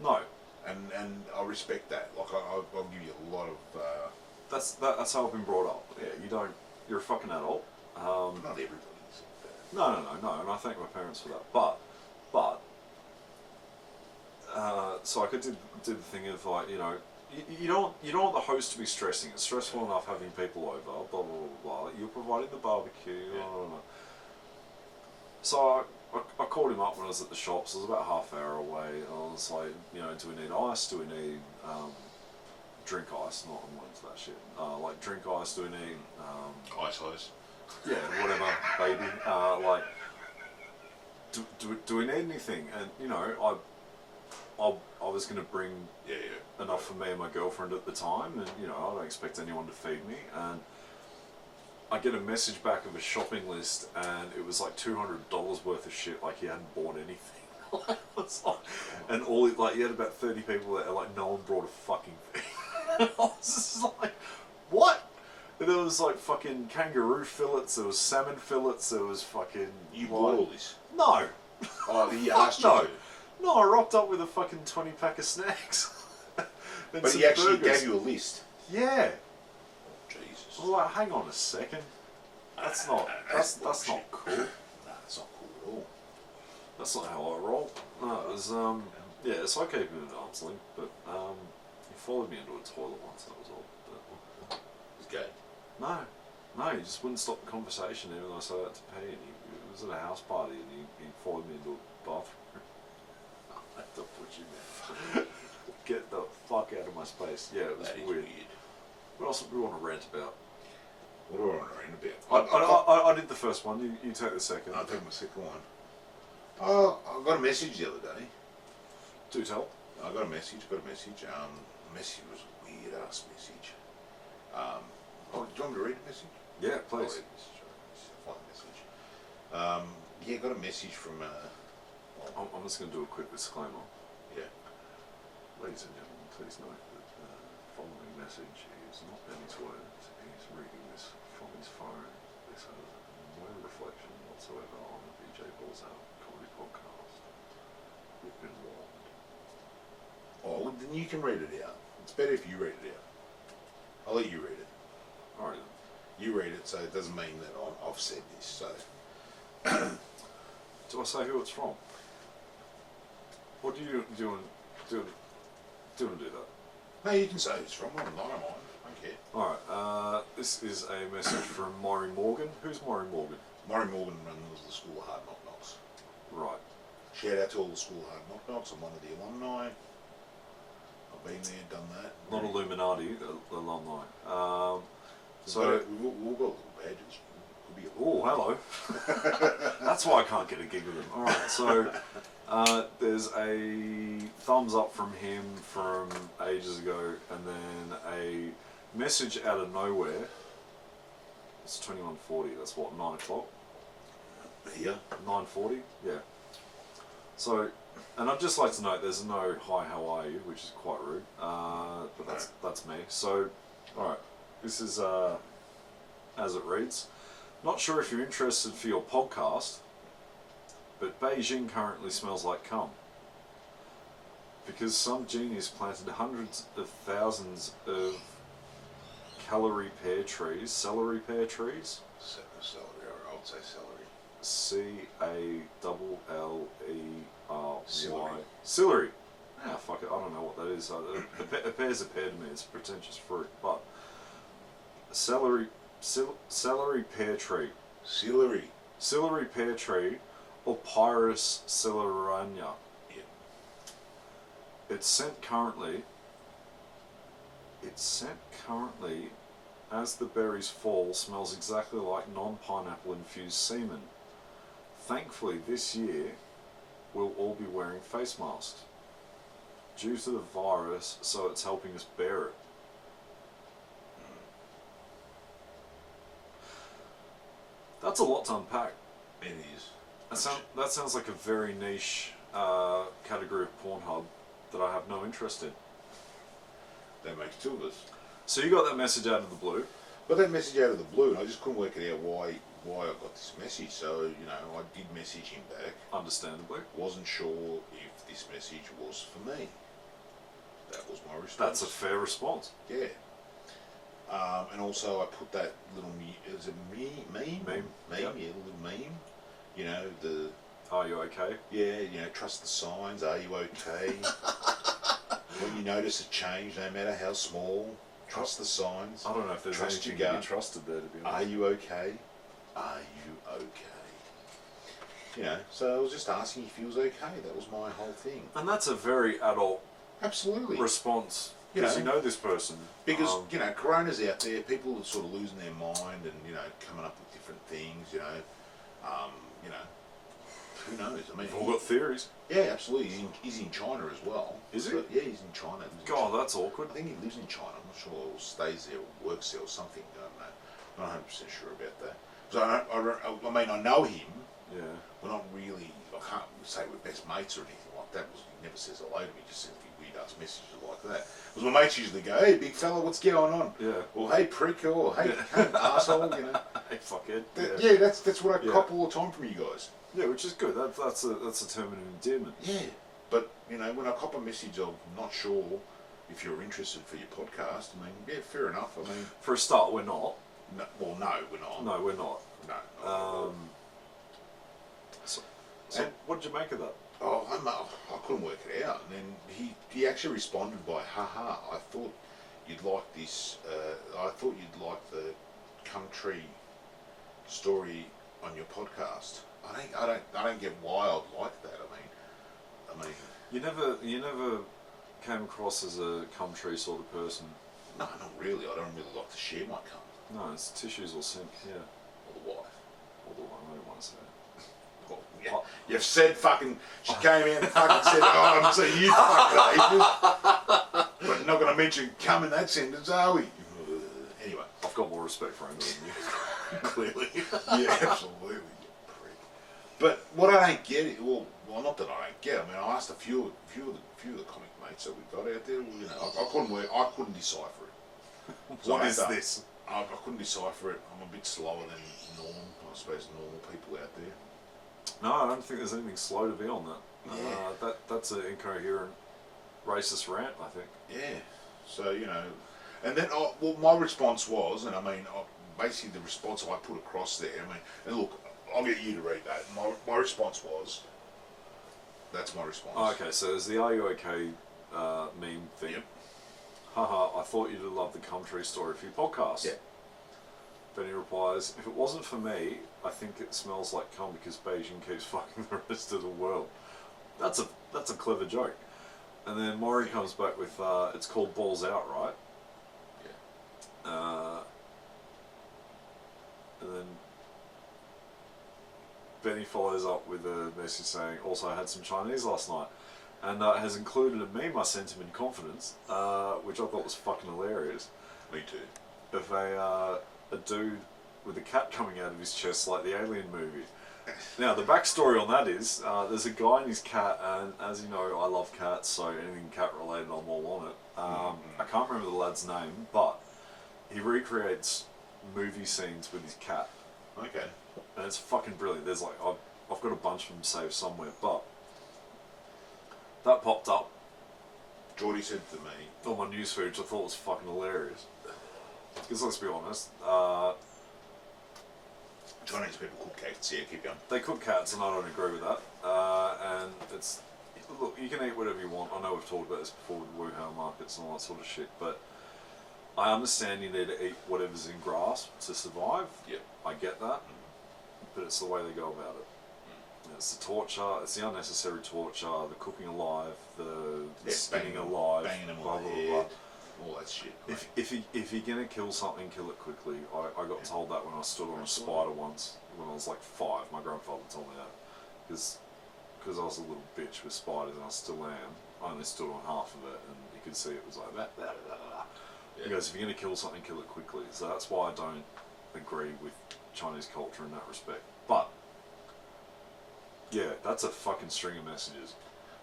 No, and I respect that. Like I'll give you a lot of. that's how I've been brought up. Yeah, you don't. You're a fucking adult. Not everybody's like that. No, and I thank my parents for that. But, so I could do the thing of like, you don't want the host to be stressing. It's stressful enough having people over. Blah blah blah blah. You're providing the barbecue. Yeah. Blah, blah, blah. So I called him up when I was at the shops. It was about half hour away. And I was like, do we need ice? Do we need drink ice? Not I'm not into that shit. Like drink ice. Do we need Ice. yeah, whatever, baby. Like, do we need anything? And I was going to bring enough for me and my girlfriend at the time, and I don't expect anyone to feed me. And I get a message back of a shopping list, and it was like $200 worth of shit. Like he hadn't bought anything. And he had about 30 people there. Like no one brought a fucking thing. I was just like, what? And there was like fucking kangaroo fillets, there was salmon fillets, there was fucking... You bought all this? No. Oh, he asked you No. to. No, I rocked up with a fucking 20-pack of snacks. But he actually gave you a list? Yeah. Jesus. I was like, hang on a second. That's not cool. Nah, that's not cool at all. That's not how I roll. No, it was, yeah, so I keep him at arm's length, but, he followed me into a toilet once, that was all. But, He's gay. No, he just wouldn't stop the conversation even though I said that to pee, and he was at a house party and he followed me into a bathroom. I had to put you down. Get the fuck out of my space. Yeah, it was That is weird. weird. What else do we want to rant about? What do I want to rant about? I did the first one, you take the second. I'll take my second one. Oh, I got a message the other day. Do tell. I got a message. The message was a weird ass message. Do you want me to read the message? Yeah, I'll please. read the message. I'll find the message. Yeah, got a message from. I'm just going to do a quick disclaimer. Yeah. Ladies and gentlemen, please note that the following message is not Benny's words. He's reading this from his phone. This has no reflection whatsoever on the BJ Ballsout Comedy Podcast. We've been warned. Oh, well, then you can read it out. It's better if you read it out. I'll let you read it. Alright. You read it, so it doesn't mean that I've said this. So Do I say who it's from? Or do you want to do that? no, you can say who it's from. I don't mind. I don't care. Alright, this is a message from Maury Morgan. Who's Maury Morgan? Maury Morgan runs the School of Hard Knock Knocks. Right. Shout out to all the School of Hard Knock Knocks. I'm one of the alumni. I've been there, done that. Not Illuminati, the alumni. So So, we've got little badges. Could be a oh, hello. That's why I can't get a gig with him. Alright, so there's a thumbs up from him from ages ago, and then a message out of nowhere. It's 21:40, that's what, 9 o'clock? here. 9:40? Yeah. So, and I'd just like to note there's no hi, how are you, which is quite rude, but that's me. So, alright, this is as it reads. Not sure if you're interested for your podcast, but Beijing currently smells like cum. Because some genius planted hundreds of thousands of celery pear trees. Celery, I would say celery. Celery. Celery. Ah, fuck it. I don't know what that is. A pear's a pear to me. It's a pretentious fruit, but celery pear tree. Celery pear tree, or Pyrus celerania. Yep. It's sent currently, as the berries fall, smells exactly like non-pineapple infused semen. Thankfully, this year, we'll all be wearing face masks. Due to the virus, so it's helping us bear it. That's a lot to unpack. It is. That sounds like a very niche category of Pornhub that I have no interest in. That makes two of us. So you got that message out of the blue. But that message out of the blue, and I just couldn't work it out why I got this message. So, you know, I did message him back. Understandably. Wasn't sure if this message was for me. That was my response. That's a fair response. Yeah. And also I put that little is it meme? Meme. Yeah, a little meme. You know, the Are you okay? yeah, you know, trust the signs, are you okay? When you notice a change, no matter how small, trust the signs. I don't know if there's Trust anything your to gut. be trusted there, to be honest. Are you okay? Are you okay? You know, so I was just asking if he was okay. That was my whole thing. And that's a very adult Absolutely. response. You Because know, you know this person. Because, you know, Corona's out there, people are sort of losing their mind and, you know, coming up with different things, you know. You know, who knows? I mean, We've all got theories. yeah, absolutely. He's in China as well. Is he? So, yeah, he's in China. Lives in God, China. that's awkward. I think he lives in China. I'm not sure, or stays there, or works there, or something. I don't know. I'm not 100% sure about that. So I mean, I know him. Yeah. We're not really. I can't say we're best mates or anything like that. He never says hello to me. Just sends me weird ass messages like that. Because my mates usually go, "Hey, big fella, what's going on?" Yeah. Or "Hey, prick," or "Hey, asshole," you know. Hey, fuckhead. Yeah, that's what I Yeah. cop all the time from you guys. Yeah, which is good. That's a term of endearment. Yeah, but you know, when I cop a message of not sure if you're interested for your podcast, I mean, yeah, fair enough. I mean, For a start, we're not. no, well, no, we're not. No, we're not. No. Not at all. So And- what did you make of that? Oh, I couldn't work it out. And then he actually responded by, "Haha, I thought you'd like this. I thought you'd like the country story on your podcast." I don't get wild like that. I mean, You never came across as a cum tree sort of person. no, not really. I don't really like to share my cum No, it's tissues or sink. Yeah. or the wife. Or the one I don't want to say it. Well, yeah, you've said fucking. She came in and fucking said, "Oh, I haven't seen you fucking ages." But not going to mention cum in that sentence, are we? Anyway. I've got more respect for him than you. Clearly. Yeah, absolutely, you prick. But what I don't get is, well, not that I don't get. I mean, I asked a few of the comic mates that we got out there. You know, I couldn't decipher it. So What I is don't- this? I couldn't decipher it. I'm a bit slower than I suppose normal people out there. No, I don't think there's anything slow to be on that. Yeah. That's an incoherent, racist rant, I think. Yeah. So you know, And then, well, my response was, and I mean, basically the response I put across there, I mean, and look, I'll get you to read that. My response was, that's my response. Oh, okay, so there's the Are You Okay meme thing. Yep. Haha, I thought you'd love the country story for your podcast. Yeah. Benny replies, if it wasn't for me, I think it smells like cum because Beijing keeps fucking the rest of the world. That's a clever joke. And then Maury comes back with, it's called Balls Out, right? Yeah. And then Benny follows up with a message saying, also I had some Chinese last night. And has included a meme I sent him in confidence, which I thought was fucking hilarious. Me too. Of a dude with a cat coming out of his chest like the Alien movie. Now, the backstory on that is, there's a guy and his cat, and as you know, I love cats, so anything cat related, I'm all on it. I can't remember the lad's name, but he recreates movie scenes with his cat. Okay. And it's fucking brilliant. There's like, I've got a bunch of them saved somewhere, but that popped up Geordie said to me, on my newsfeed, which I thought was fucking hilarious. Because let's be honest, Chinese people cook cats. Yeah, keep going. they cook cats, and I don't agree with that. And it's, look, you can eat whatever you want. I know we've talked about this before with Wuhan markets and all that sort of shit, but I understand you need to eat whatever's in grasp to survive. Yep. I get that, but it's the way they go about it. It's the torture, it's the unnecessary torture, the cooking alive, the spinning alive, banging them blah, on the blah, head, blah. all that shit. If you're gonna kill something, kill it quickly. I got told that when I stood on a spider once when I was like 5. My grandfather told me that because I was a little bitch with spiders, and I still am. I only stood on half of it, and you could see it was like that. He goes, if you're gonna kill something, kill it quickly. So that's why I don't agree with Chinese culture in that respect. But yeah, that's a fucking string of messages.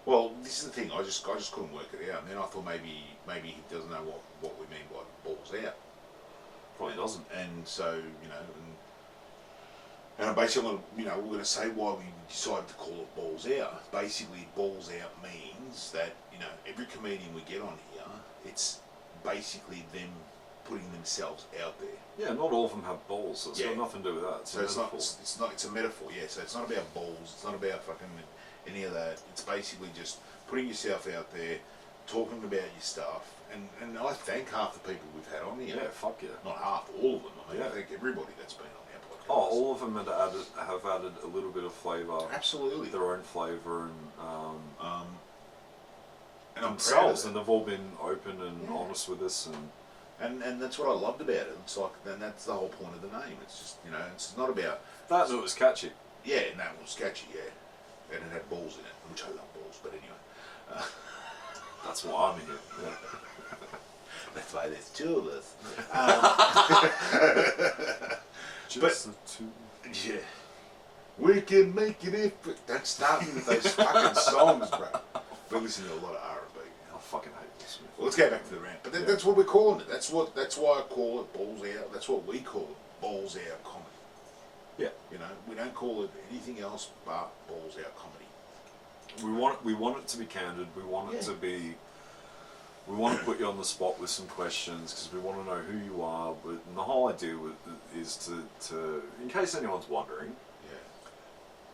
Well, this is the thing. I just couldn't work it out, and then I thought maybe he doesn't know what we mean by balls out. Probably doesn't. And so and basically, we're going to say why we decided to call it balls out. Basically, balls out means that every comedian we get on here, it's basically them putting themselves out there. Yeah, not all of them have balls, so it's got nothing to do with that. It's a metaphor. Yeah, so it's not about balls. It's not about fucking any of that. It's basically just putting yourself out there, talking about your stuff, and I thank half the people we've had on here. Yeah, fuck yeah. Not half, all of them. I mean, Yeah. I thank everybody that's been on our podcast. Oh, all of them have added a little bit of flavour. Absolutely. Their own flavour and and I'm themselves, proud and of it. they've all been open and honest with us. And that's what I loved about it. It's like, and that's the whole point of the name. It's just, it's not about... That it was catchy. Yeah, and that was catchy, yeah. And it had balls in it, which I love balls, but anyway. That's why I'm here. Yeah. That's why there's 2 of us. Just the two. Yeah. We can make it if... Don't start me with those fucking songs, bro. We listen to a lot of R&B. I fucking hate this. Well, let's go back to the rant. But that's what we're calling it. That's why I call it balls out. That's what we call it, balls out comedy. Yeah. We don't call it anything else but balls out comedy. We want it to be candid. We want it to be. We want to put you on the spot with some questions because we want to know who you are. But the whole idea is to, in case anyone's wondering,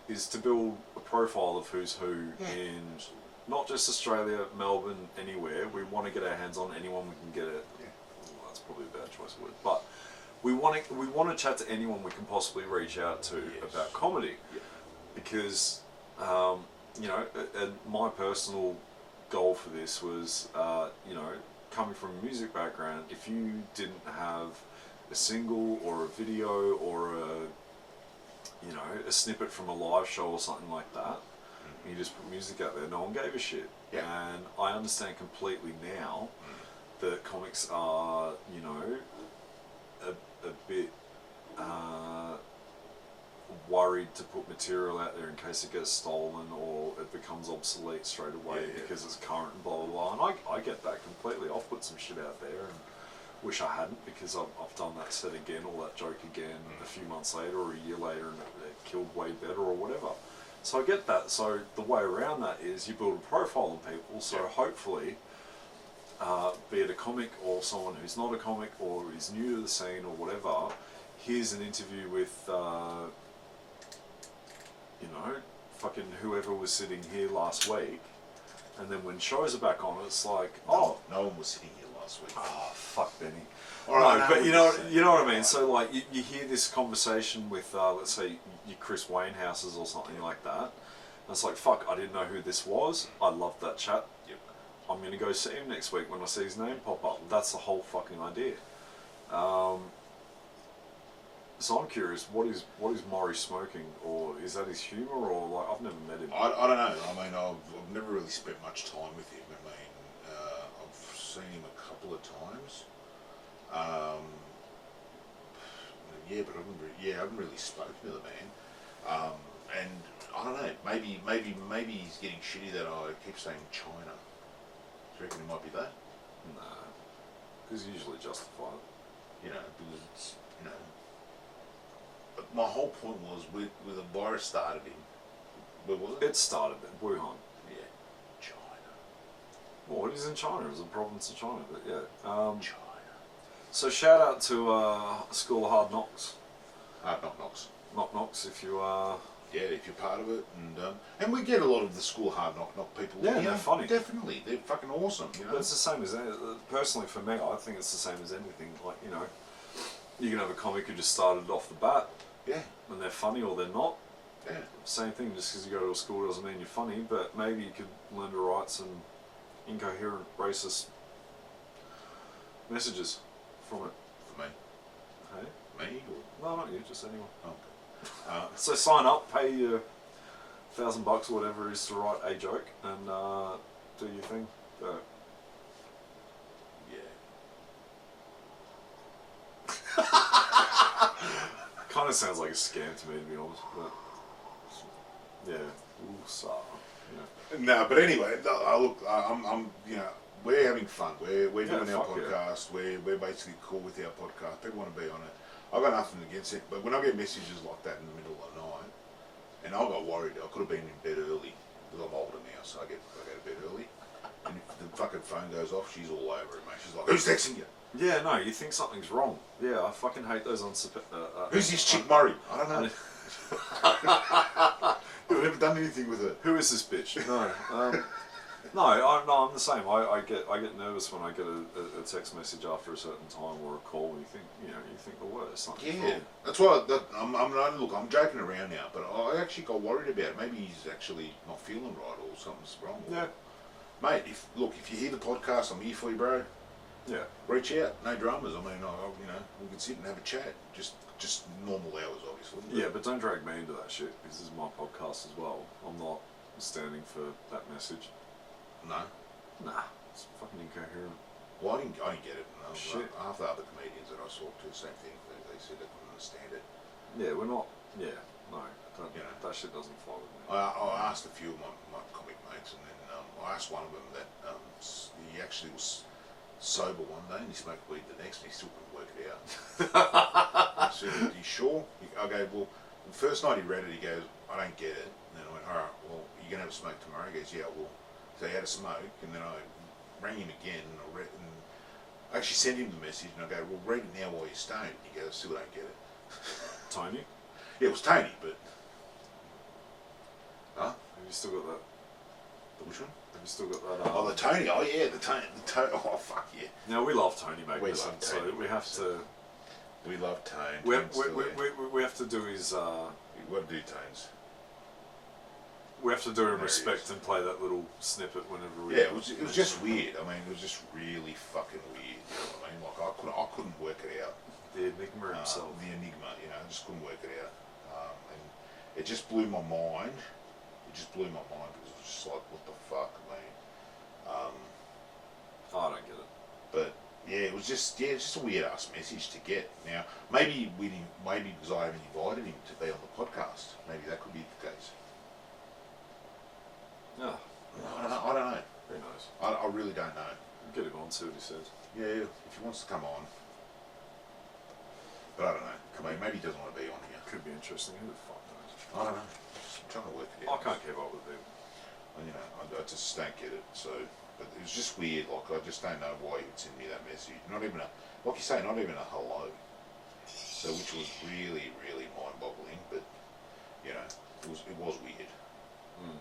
is to build a profile of who's who in not just Australia, Melbourne, anywhere. We want to get our hands on anyone we can get it. Yeah. Well, that's probably a bad choice of word, but we want to chat to anyone we can possibly reach out to about comedy, because and my personal goal for this was coming from a music background. If you didn't have a single or a video or a snippet from a live show or something like that, you just put music out there, no one gave a shit. Yeah. And I understand completely now that comics are, a bit worried to put material out there in case it gets stolen or it becomes obsolete straight away because it's current and blah blah blah. And I get that completely. I've put some shit out there and wish I hadn't, because I've done that set again or that joke again a few months later or a year later, and it killed way better or whatever. So I get that. So the way around that is you build a profile on people. So hopefully, be it a comic or someone who's not a comic or is new to the scene or whatever, here's an interview with, you know, fucking whoever was sitting here last week, and then when shows are back on, it's like, oh, no one was sitting here last week. oh fuck Benny. All right, No, but you know what I mean. So like you hear this conversation with let's say your Chris Wayne houses or something like that. And it's like, fuck, I didn't know who this was. I loved that chat. Yep. I'm gonna go see him next week when I see his name pop up. That's the whole fucking idea. So I'm curious, what is Maury smoking, or is that his humour, or like I've never met him. I don't know. I mean, I've never really spent much time with him. I mean, I've seen him a couple of times. Yeah, but I haven't really spoken to the man. And I don't know. Maybe he's getting shitty that I keep saying China. Do you reckon it might be that? Nah, because usually justify it. You know, because it's, you know. But my whole point was with the virus started in. Where was it? It started in Wuhan. Yeah, China. Well, it is in China. It's a province of China, but yeah. China. So shout out to School of Hard Knocks. Hard knocks. Knock knocks if you Yeah, if you're part of it, and we get a lot of the school hard knock people. Yeah, you they're know, funny. Definitely, they're fucking awesome. You know, But it's the same as personally for me. I think it's the same as anything. Like, you know, you can have a comic who just started off the bat, yeah, and they're funny or they're not. yeah. Same thing. Just because you go to a school doesn't mean you're funny. But maybe you could learn to write some incoherent racist messages from it. For me, Hey? me, or No, not you. Just anyone. okay. So sign up, pay your $1,000 or whatever it is to write a joke, and do your thing. But Yeah. kind of sounds like a scam to me, to be honest. But yeah, so No, but anyway, look, I'm, you know, we're having fun. We're Yeah, doing our fuck yeah. podcast. We're basically cool with our podcast. People want to be on it. I've got nothing against it. But when I get messages like that in the middle of the night, and I got worried, I could have been in bed early because I'm older now, so I go to bed early. And if the fucking phone goes off, she's all over it, mate. She's like, "Who's texting you? yeah, no, you think something's wrong. Yeah, I fucking hate those Who's this chick Murray? I don't know. I've never done anything with her. Who is this bitch? No, no, I'm the same. I get nervous when I get a text message after a certain time or a call. And you think the worst. Something's Yeah, wrong. that's why. Look, I'm joking around now, but I actually got worried about it. Maybe he's actually not feeling right, or something's wrong. Yeah, mate. If you hear the podcast, I'm here for you, bro. yeah. Reach out, no dramas. I mean, you know, we can sit and have a chat. Just normal hours, obviously. Yeah, but don't drag me into that shit, because this is my podcast as well. I'm not standing for that message. No. Nah, it's fucking incoherent. Well, I didn't get it. No, Shit. Half the other comedians that I talked to, same thing. They said they couldn't understand it. Yeah, we're not. Yeah, no, You know. that shit doesn't fly with me. I asked a few of my comic mates, and then I asked one of them that he actually was sober one day and he smoked weed the next, and he still couldn't work it out. I said, "Are you sure?" I go, "Well, the first night he read it, he goes, I don't get it." And then I went, "All right, well, you're gonna have a smoke tomorrow." He goes, "Yeah, well." So he had a smoke, and then I rang him again, and I actually sent him the message, and I go, "Well, read it now while you're stoned." He goes, "Still don't get it." Tony, Yeah, it was Tony, but have you still got that? which one? Have you still got that? Oh, the Tony. Oh, yeah, the Tony. Oh, fuck yeah. Now we love Tony We Magnuson, love so Tony we have to. We love Tone. We Tone's still there. we have to do his. We've got to do Tones. We have to do him There he respect is. and play that little snippet whenever we. Yeah, it was just weird. I mean, it was just really fucking weird. You know what I mean? Like I couldn't work it out. The enigma himself. The enigma, you know, I just couldn't work it out. And it just blew my mind. It just blew my mind because it was just like, what the fuck, man. I don't get it. But yeah, it was just a weird ass message to get. Now maybe because I haven't invited him to be on the podcast. Maybe that could be the case. No, I don't know. who knows? I really don't know. Get him on, see what he says. Yeah, if he wants to come on. But I don't know. Maybe he doesn't want to be on here. Could be interesting. Who the fuck knows? I don't know. I'm trying to work it I out. can't keep up with him. And, you know, I just don't get it. So but it was just weird. Like, I just don't know why he would send me that message. Not even like you say, not even a hello. So, which was really, really mind-boggling. But you know, it was weird. Mm.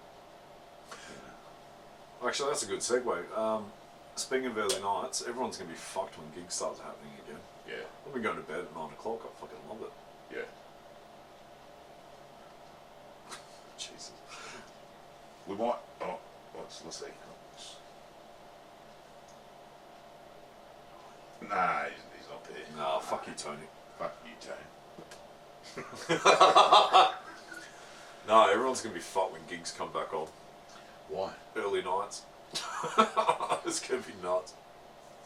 Actually, that's a good segue. Speaking of early nights, everyone's going to be fucked when gigs starts happening again. Yeah. I'll be going to bed at 9 o'clock. I fucking love it. Yeah. Jesus. We might. Oh, let's see. Nah, he's not there. Nah, fuck you, Tony. Fuck you, Tony. No, everyone's going to be fucked when gigs come back on. Why? Early nights. It's going to be nuts.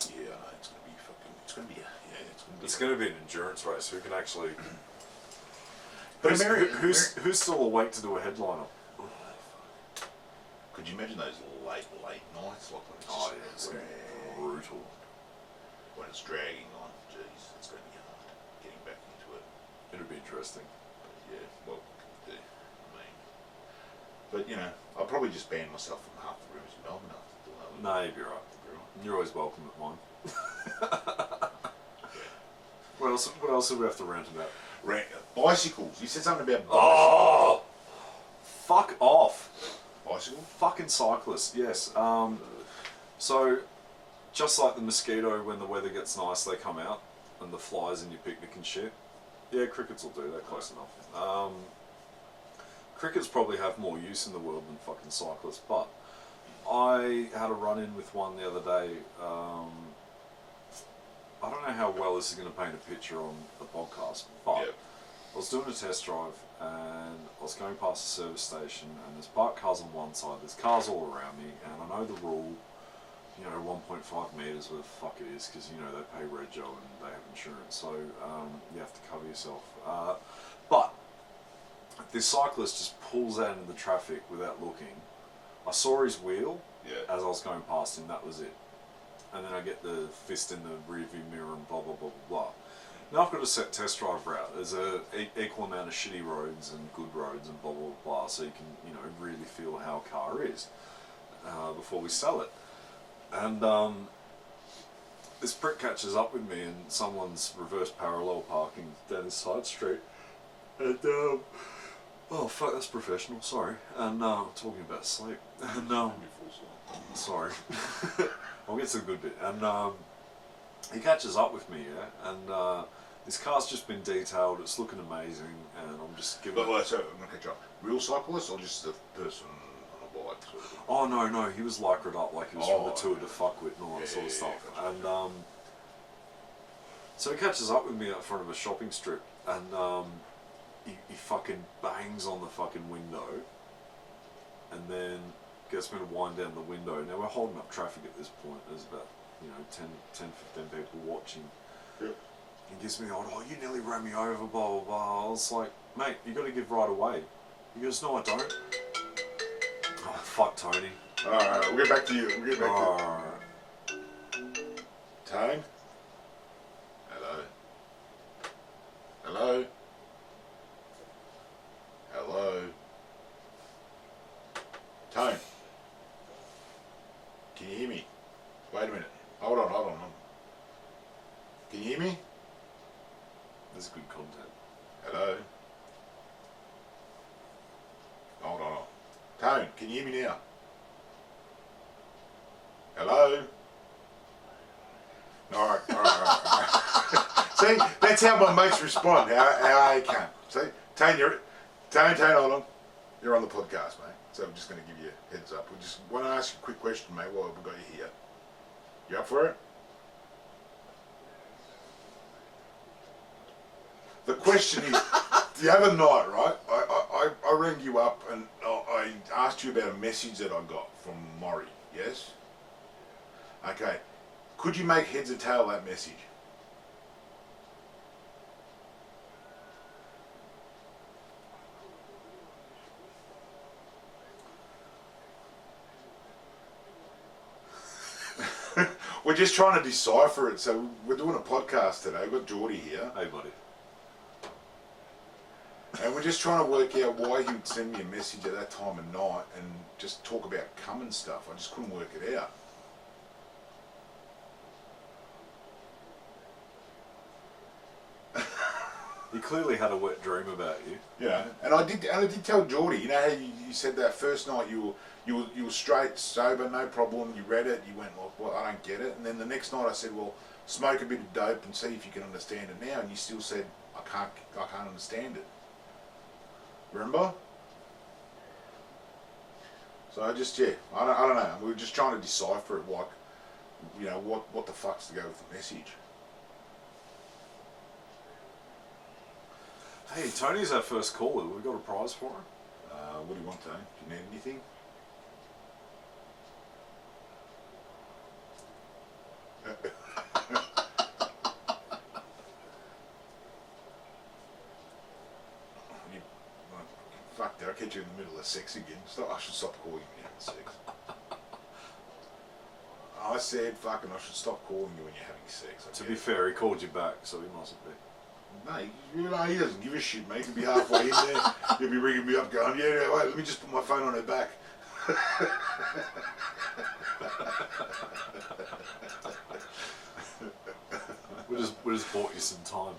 Yeah, I know. It's going to be fucking. It's going to be. It's going to be an endurance race. Who can actually? But who's still awake to do a headliner? Could you imagine those late nights, like when it's It's brutal. When it's dragging on? Jeez, it's going to be hard getting back into it. It'll be interesting. But yeah, well, I mean, but you know, I'll probably just ban myself from half the rooms in Melbourne after doing that. No, you'd be right. You're always welcome at mine. What else do we have to rant about? Bicycles. You said something about bicycles. Oh, fuck off. Bicycle? Fucking cyclists, yes. So, just like the mosquito, when the weather gets nice, they come out, and the flies in your picnic and shit. Yeah, crickets will do that, close enough. Crickets probably have more use in the world than fucking cyclists, but I had a run-in with one the other day. I don't know how well this is going to paint a picture on the podcast, but Yep. I was doing a test drive and I was going past a service station and there's parked cars on one side, there's cars all around me, and I know the rule, 1.5 metres where the fuck it is, because, they pay rego and they have insurance, so you have to cover yourself. But this cyclist just pulls out into the traffic without looking. I saw his wheel as I was going past him, that was it. And then I get the fist in the rear view mirror and blah, blah, blah, blah, blah. Now I've got a set test drive route. There's a equal amount of shitty roads and good roads and blah, blah, blah, so you can, really feel how a car is before we sell it. And this prick catches up with me and someone's reverse parallel parking down this side street. And, oh fuck, that's professional, sorry. And talking about sleep. And, sorry. I'll get to the good bit. And he catches up with me, and this car's just been detailed, it's looking amazing, and I'm just giving But so, I'm going to catch up. Real cyclist or just a person on a bike? Sort of? Oh, no, he was lycra'd up like he was from the Tour de Fuckwit and all that sort of stuff. Gotcha. And so he catches up with me out front of a shopping strip, and he fucking bangs on the fucking window, and then gets me to wind down the window. Now we're holding up traffic at this point. There's about 10, 15 people watching. Yep. He gives me the old, oh, you nearly ran me over, blah, blah, blah. I was like, mate, you got to give right away. He goes, no, I don't. Oh, fuck Tony. Alright, we'll get back to you. We'll get back to you. Tone? Hello? Hello? Hello? Tone? Can you hear me? Wait a minute. Hold on. Can you hear me? This is good content. Hello? Hold on. Tone, can you hear me now? Hello? Alright. See, that's how my mates respond, how I can. See, Tone, hold on. You're on the podcast, mate. So I'm just going to give you a heads up. We just want to ask you a quick question, mate, while we've got you here. You up for it? The question is, the other night, right, I rang you up and I asked you about a message that I got from Maury, yes? Okay. Could you make heads or tail that message? We're just trying to decipher it, so we're doing a podcast today. We've got Geordie here. Hey, buddy. And we're just trying to work out why he would send me a message at that time of night and just talk about cum and stuff. I just couldn't work it out. He clearly had a wet dream about you. Yeah, and I did tell Geordie. You know how you said that first night you were straight, sober, no problem. You read it. You went, well, I don't get it. And then the next night I said, well, smoke a bit of dope and see if you can understand it now. And you still said, I can't understand it. Remember? So I just, yeah, I don't know. We were just trying to decipher it, like, you know, what the fuck's to go with the message. Hey, Tony's our first caller. We got a prize for him. What do you want, Tony? Do you need anything? Fuck that, I'll catch you in the middle of sex again. I should stop calling you having sex. I said fucking I should stop calling you when you're having sex. To be fair, he called you back, so he mustn't be. Mate, you know, he doesn't give a shit, mate. He'll be halfway in there. He'll be ringing me up going, yeah, wait, let me just put my phone on her back. We just bought you some time.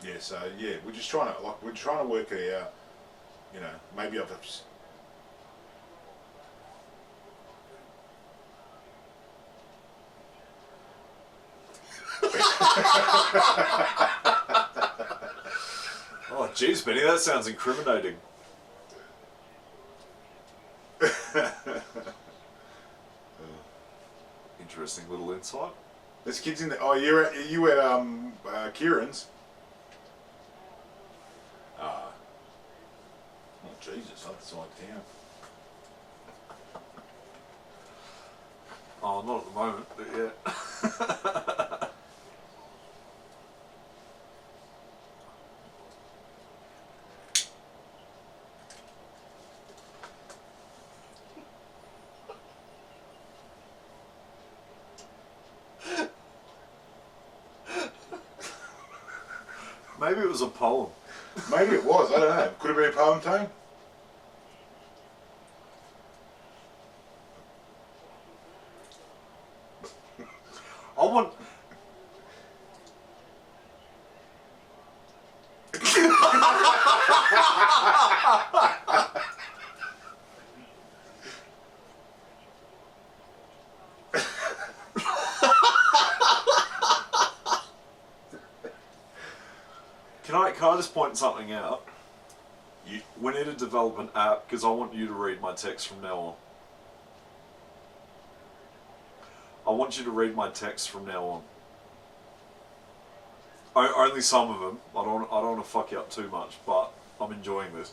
Yeah, so yeah, we're just trying to work it out. You know, maybe I've. Oh, jeez, Benny, that sounds incriminating. Interesting little insight. There's kids in there. Oh, you at Kieran's. Oh, Jesus, other side of town. Oh, not at the moment, but yeah. Maybe it was a poem. Maybe it was, I don't know. Could have been a poem, Tone? I want... Can I just point something out? We need to develop an app because I want you to read my text from now on. I want you to read my text from now on. Only some of them. I don't want to fuck you up too much, but I'm enjoying this.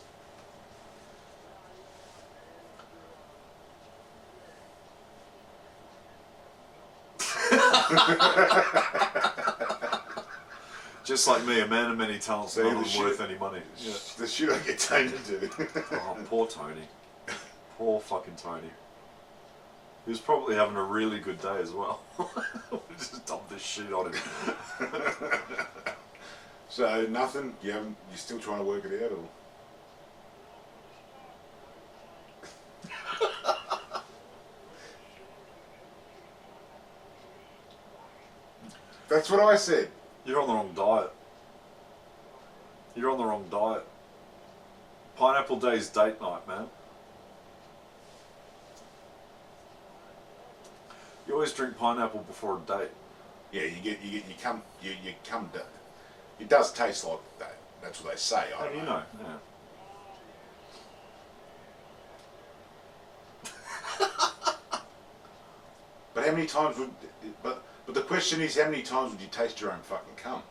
Just like me, a man of many talents, none of them worth any money. Yeah. The shit I get Tony to do. Oh, poor Tony. Poor fucking Tony. He was probably having a really good day as well. We just dumped this shit on him. So nothing. You're still trying to work it out, or? That's what I said. You're on the wrong diet. You're on the wrong diet. Pineapple Day's date night, man. You always drink pineapple before a date. Yeah, you come. It does taste like that. That's what they say. I don't know. Yeah. But how many times would? But the question is, how many times would you taste your own fucking cum?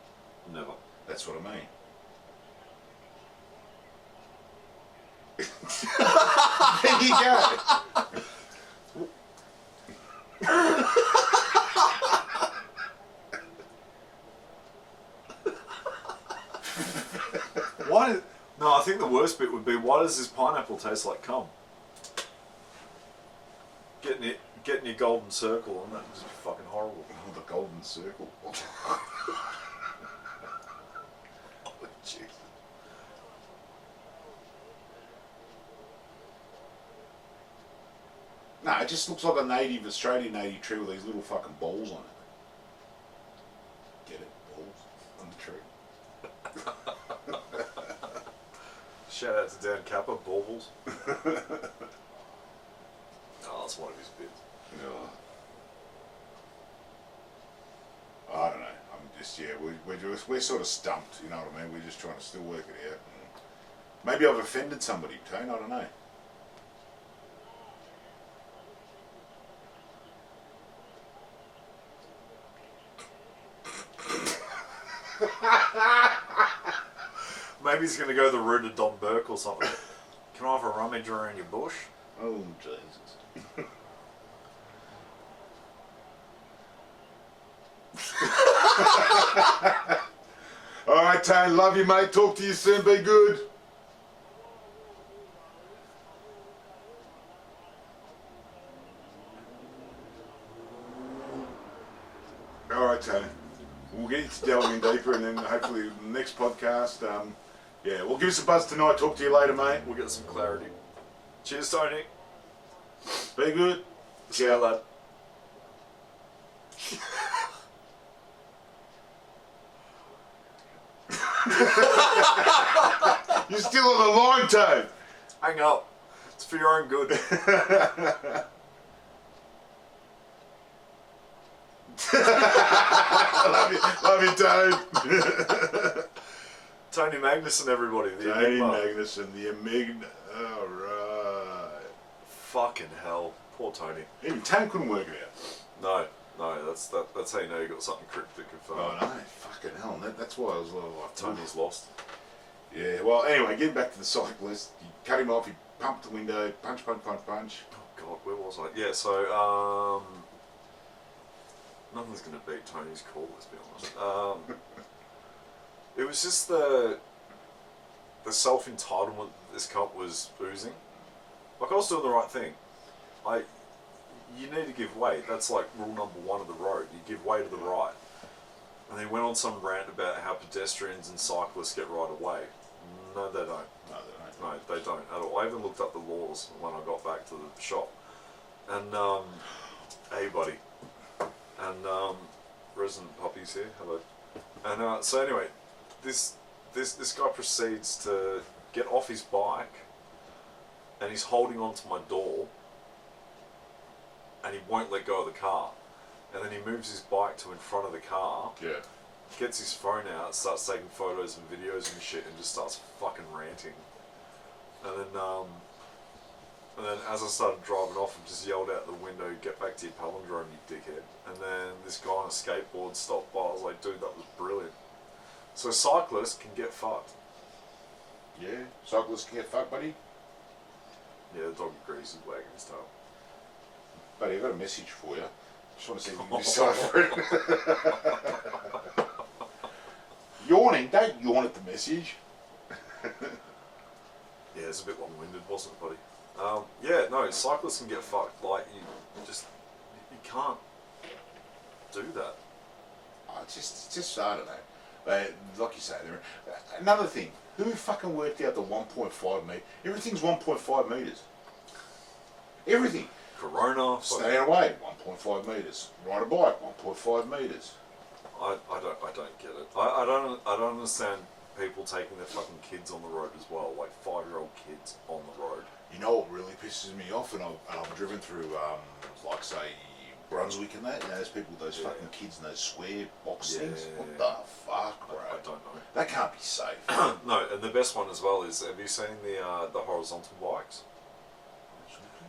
Never. That's what I mean. There you go. Why? No, I think the worst bit would be, why does this pineapple taste like cum? Getting your golden circle and that would just be fucking horrible. Oh, the golden circle. Oh, jeez. No, it just looks like a native Australian native tree with these little fucking balls on it. Get it? Balls on the tree. Shout out to Dan Kappa, Baubles. Oh, that's one of his bits. Yeah. I don't know. I'm just we're sort of stumped. You know what I mean? We're just trying to still work it out. And maybe I've offended somebody, Tone. I don't know. Maybe he's going to go the route of Don Burke or something. Can I have a rummage around your bush? Oh Jesus. All right, Tane. Love you, mate. Talk to you soon. Be good. All right, Tony. We'll get into delving deeper, and then hopefully the next podcast. Yeah, well, give us a buzz tonight. Talk to you later, mate. We'll get some clarity. Cheers, Tony. Be good. See you, lad. You're still on the line, Tone. Hang up. It's for your own good. Love you, Tone. Tony Magnuson, everybody. The Tony Enigma. Magnuson, the Enigma. All right. Fucking hell. Poor Tony. Even Tone couldn't work it out. No, that's how you know you got something cryptic. If, Oh no, fucking hell. That's why I was a little like, Tony's lost. Yeah, well, anyway, getting back to the cyclist, you cut him off, he pumped the window, punch. Oh God, where was I? Yeah, so nothing's gonna beat Tony's call. Let's be honest. It was just the self entitlement that this cup was oozing. Like I was doing the right thing. You need to give way. That's like rule number 1 of the road. You give way to the right. And they went on some rant about how pedestrians and cyclists get right of way. No, they don't. No, they don't at all. I even looked up the laws when I got back to the shop. And, hey buddy. And, resident puppy's here. Hello. And, so anyway, this guy proceeds to get off his bike and he's holding onto my door and he won't let go of the car. And then he moves his bike to in front of the car. Yeah. Gets his phone out, starts taking photos and videos and shit, and just starts fucking ranting. And then as I started driving off, I just yelled out the window, "Get back to your palindrome, you dickhead!" And then this guy on a skateboard stopped by. I was like, "Dude, that was brilliant." So cyclists can get fucked. Yeah, cyclists can get fucked, buddy. Yeah, the dog agrees. He's wagging his tail. Buddy, I've got a message for you. Just want to see if you can decipher it. Yawning, don't yawn at the message. Yeah, it's a bit long-winded, wasn't it, buddy? Yeah, no, cyclists can get fucked. Like, you can't do that. Oh, it's just I don't know. Like you say, another thing. Who fucking worked out the 1.5 metre? Everything's 1.5 metres. Everything. Corona. Stay away, 1.5 metres. Ride a bike, 1.5 metres. I don't get it. I don't understand people taking their fucking kids on the road as well, like 5-year-old kids on the road. You know what really pisses me off, and I've driven through, like say, Brunswick and that, those people, those fucking kids in those square box things. What the fuck, bro? I don't know. That can't be safe. No, and the best one as well is, have you seen the horizontal bikes?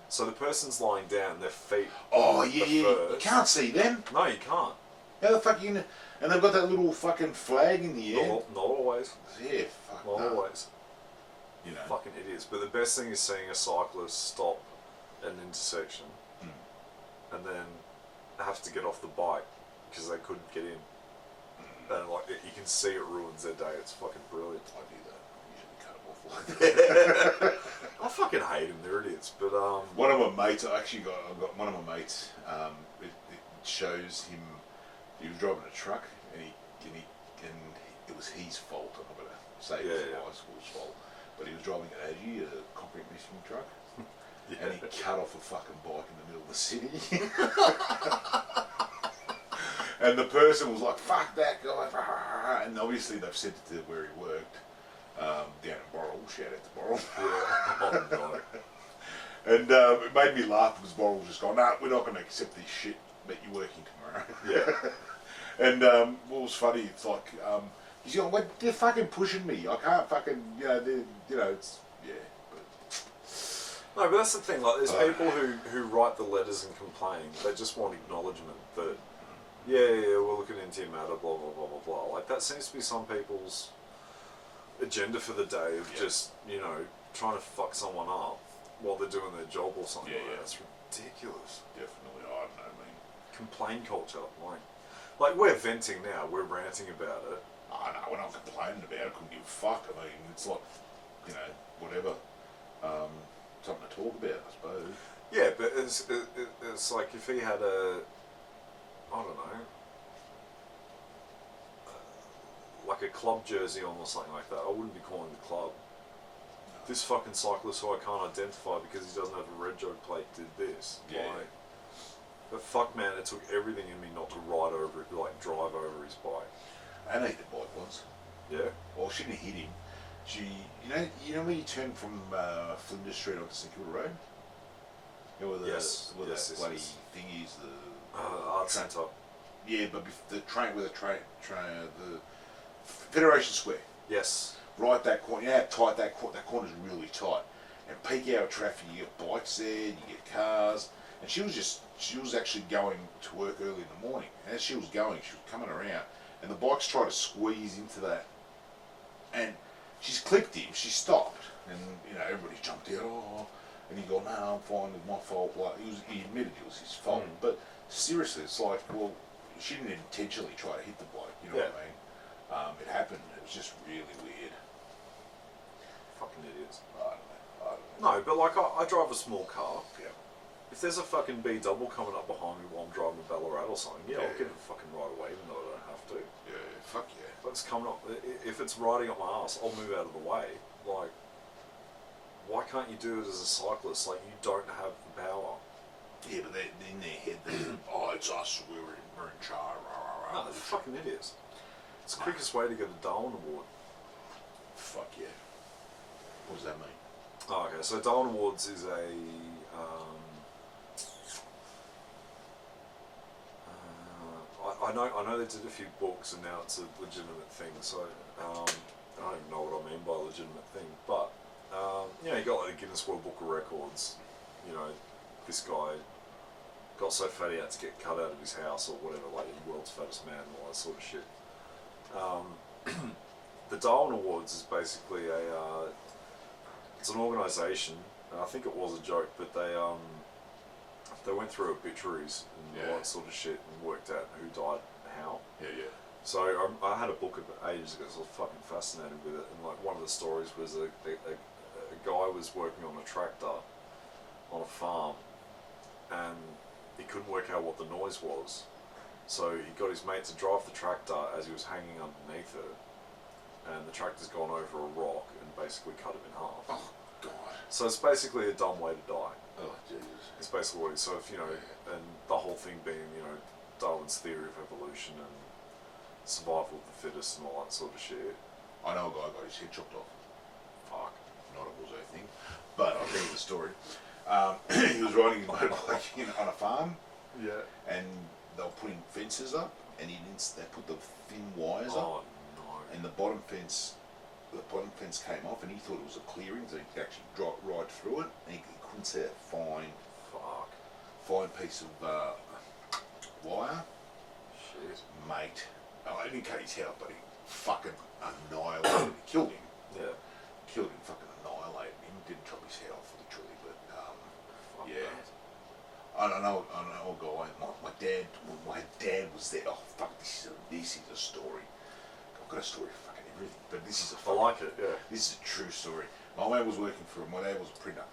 So the person's lying down, their feet. Oh yeah, you can't see them. No, you can't. How the fuck are you gonna? And they've got that little fucking flag in the air. Not always. Yeah, fuck. Not always. You know. Fucking idiots. But the best thing is seeing a cyclist stop at an intersection and then have to get off the bike because they couldn't get in. And like you can see it ruins their day. It's fucking brilliant. I do that. I usually cut them off like that. I fucking hate them. They're idiots. But one of my mates, I've got one of my mates. It shows him. He was driving a truck, and it was his fault. I'm not gonna say it was high school's fault, but he was driving an Aggie, a concrete mixing truck, and he cut off a fucking bike in the middle of the city. And the person was like, "Fuck that guy!" And obviously they've sent it to where he worked, down in Borrell. Shout out to Borrell. Yeah. Oh, no. And it made me laugh because Borrell just gone, nah, we're not going to accept this shit, but you're working tomorrow. Yeah. And what was funny, it's like, he's going, well, they're fucking pushing me. I can't fucking, it's, yeah. No, but that's the thing. Like, there's people who write the letters and complain. They just want acknowledgement that, yeah, we're looking into your matter, blah, blah, blah, blah, blah. Like, that seems to be some people's agenda for the day of just, trying to fuck someone up while they're doing their job or something like that. That's ridiculous. Definitely, I don't know, man. Complain culture. Like, we're venting now. We're ranting about it. I know, we're not complaining about it. I couldn't give a fuck. I mean, it's like, whatever. Something to talk about, I suppose. Yeah, but it's like if he had I don't know, like a club jersey on or something like that, I wouldn't be calling the club. No. This fucking cyclist who I can't identify because he doesn't have a red jog plate did this. Yeah. But fuck, man, it took everything in me not to ride over it, like drive over his bike. I hit the bike once. Yeah. Well, she didn't hit him. She, when you turn from Flinders Street onto St Kilda Road? Where that bloody thing is, the art centre. Yeah, but the Federation Square. Yes. Right, that corner. You know how tight that corner's really tight. And peak hour traffic, you get bikes there, you get cars. And she was actually going to work early in the morning. And as she was going, she was coming around, and the bikes tried to squeeze into that. And she's clipped him. She stopped, and everybody jumped out. Oh, and he go, no, I'm fine. It's my fault. Like he admitted it was his fault. But seriously, it's like, well, she didn't intentionally try to hit the bloke. You know what I mean? It happened. It was just really weird. Fucking idiots. I don't know. No, but like I drive a small car. Yeah. If there's a fucking B double coming up behind me while I'm driving to Ballarat or something, I'll give it a fucking right away, even though I don't have to. Yeah, fuck yeah. But it's coming up. If it's riding up my ass, I'll move out of the way. Like, why can't you do it as a cyclist? Like, you don't have the power. Yeah, but in their head, it's us. We're in charge. No, they're fucking idiots. It's the quickest way to get a Darwin Award. Fuck yeah. What does that mean? Oh, okay, so Darwin Awards is I know they did a few books and now it's a legitimate thing, so I don't even know what I mean by legitimate thing, but you got like the Guinness World Book of Records, this guy got so fat he had to get cut out of his house or whatever, like the world's fattest man and all that sort of shit. The Darwin Awards is basically it's an organisation, and I think it was a joke, but they went through obituaries and all that sort of shit and worked out who died and how. Yeah. So I had a book of it ages ago, so I was fucking fascinated with it, and like one of the stories was a guy was working on a tractor on a farm, and he couldn't work out what the noise was, so he got his mate to drive the tractor as he was hanging underneath it, and the tractor's gone over a rock and basically cut him in half. Oh, God. So it's basically a dumb way to die. Oh, Jesus. It's basically what it is. So if, and the whole thing being, Darwin's theory of evolution and survival of the fittest and all that sort of shit. I know a guy got his head chopped off. Fuck. Not a bullseye thing. But I'll tell you the story. He was riding his motorbike on a farm. Yeah. And they were putting fences up, and they put the thin wires up. Oh, no. And the bottom fence came off, and he thought it was a clearing, so he could actually drive right through it, and he couldn't see a fine piece of wire. Shit. Mate. I didn't cut his head off, but he fucking annihilated him. He killed him. Yeah. Killed him, fucking annihilated him. Didn't chop his head off, literally, but Fuck yeah. that. I don't know a guy. My dad was there. Oh fuck! This is a story. I've got a story for fucking everything, but this is I like it. Yeah. This is a true story. My man was working for. My dad was a printer.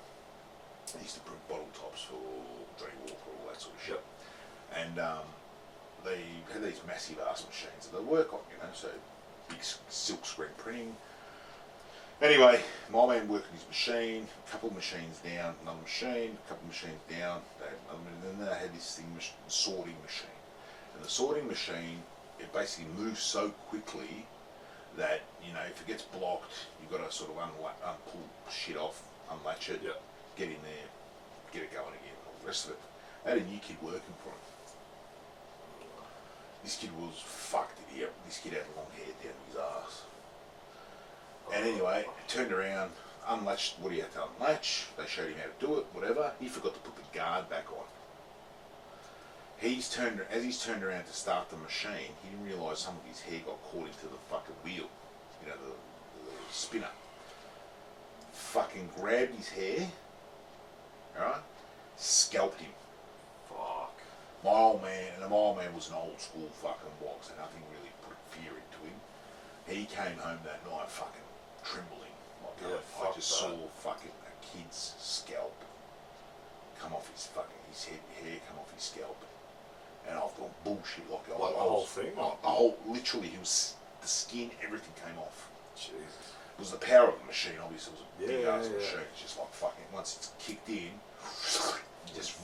He used to print bottle tops for Johnny Walker, all that sort of shit. Yep. And they had these massive ass machines that they work on, so big silk screen printing. Anyway, my man working his machine, a couple of machines down, another machine, a couple of machines down, and then they had this thing, sorting machine. And the sorting machine, it basically moves so quickly that, you know, if it gets blocked, you've got to sort of pull shit off, unlatch it, Yeah. get in there, get it going again, all the rest of it. I had a new kid working for him. This kid was fucked. This kid had long hair down his ass. And anyway, turned around, unlatched what he had to unlatch. They showed him how to do it, whatever. He forgot to put the guard back on. As he's turned around to start the machine, he didn't realise some of his hair got caught into the fucking wheel. You know, the spinner. Fucking grabbed his hair, alright? Scalped him. Fuck. My old man was an old school fucking bloke, so nothing really put fear into him. He came home that night fucking trembling. Like, I just saw fucking a kid's scalp come off his hair come off his scalp. And I've gone bullshit, the whole thing? Literally, the skin, everything came off. Jesus. It was the power of the machine, obviously. It was a big ass yeah. machine. It's just like fucking, once it's kicked in, just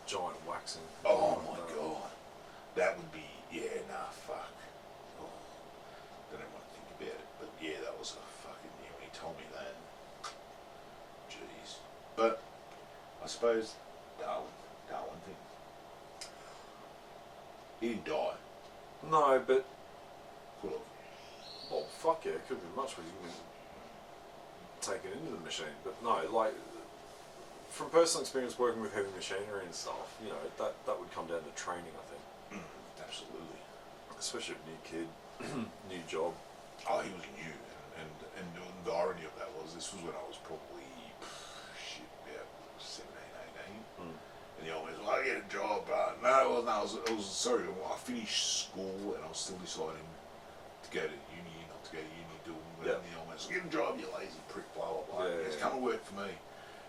giant waxing. oh my god. That would be, fuck. Oh, don't even want to think about it. But yeah, that was a fucking, when he told me that. Jeez. But, I suppose, Darwin thing. He didn't die. No, but Could have. well, fuck yeah, it could be much worse. You can take it into the machine, but no, like from personal experience working with heavy machinery and stuff, you know, that would come down to training, I think. Absolutely. Especially a new kid, new job. Oh, he was new, and the irony of that was this was when I was probably about 17, 18. And the old man was like, I get a job, bro. No, I was sorry, I finished school and I was still deciding to go to uni, not to go to uni, do whatever. And the old man was like, get a job, you lazy prick, blah, blah, blah. Yeah, He goes, come and work for me.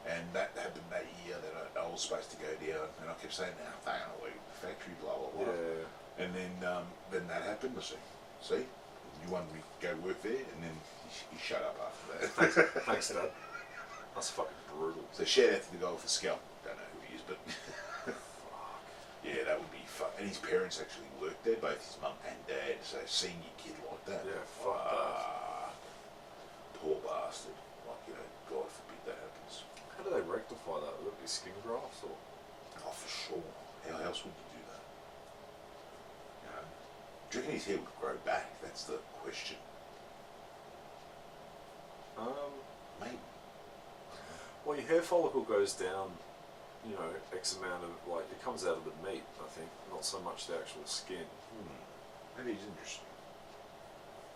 And that happened that year that I was supposed to go down, and I kept saying, nah, fuck, I work in the factory, blah, blah, blah. Yeah. And then that happened. I said, see, you wanted me to go work there, and then he shut up after that. Thanks, Dad. That's fucking brutal. So shout out to the guy with the scalp. Don't know who he is, but yeah, that would be fun. And his parents actually worked there, both his mum and dad. So seeing your kid like that, Yeah, fuck that. Poor bastard. Like, you know, God forbid that happens. How do they rectify that? Would it be skin grafts or? Oh, for sure. How else would you do that? You know, do you reckon his hair would grow back? That's the question. Maybe. Well, your hair follicle goes down, you know, X amount of, like, it comes out of the meat, I think, not so much the actual skin. That is interesting.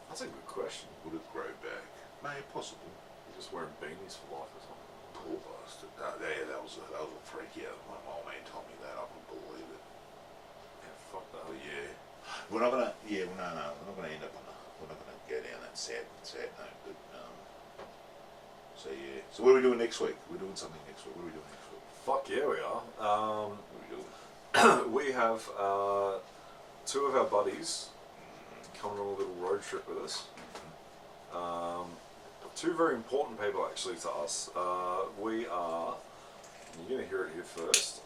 That's a good question. Would it grow back? Maybe possible. You're just wearing beanies for life or something. Poor bastard. That was a freak out. My old man told me that. I couldn't believe it. Yeah, fuck that. But yeah, we're not gonna. Yeah, we're not gonna end up on. We're not gonna go down that sad note. But so yeah. So what are we doing next week? We're doing something next week. What are we doing next week? Fuck yeah, we are. What are we doing? We have two of our buddies coming on a little road trip with us. Two very important people actually to us. We are, you're going to hear it here first,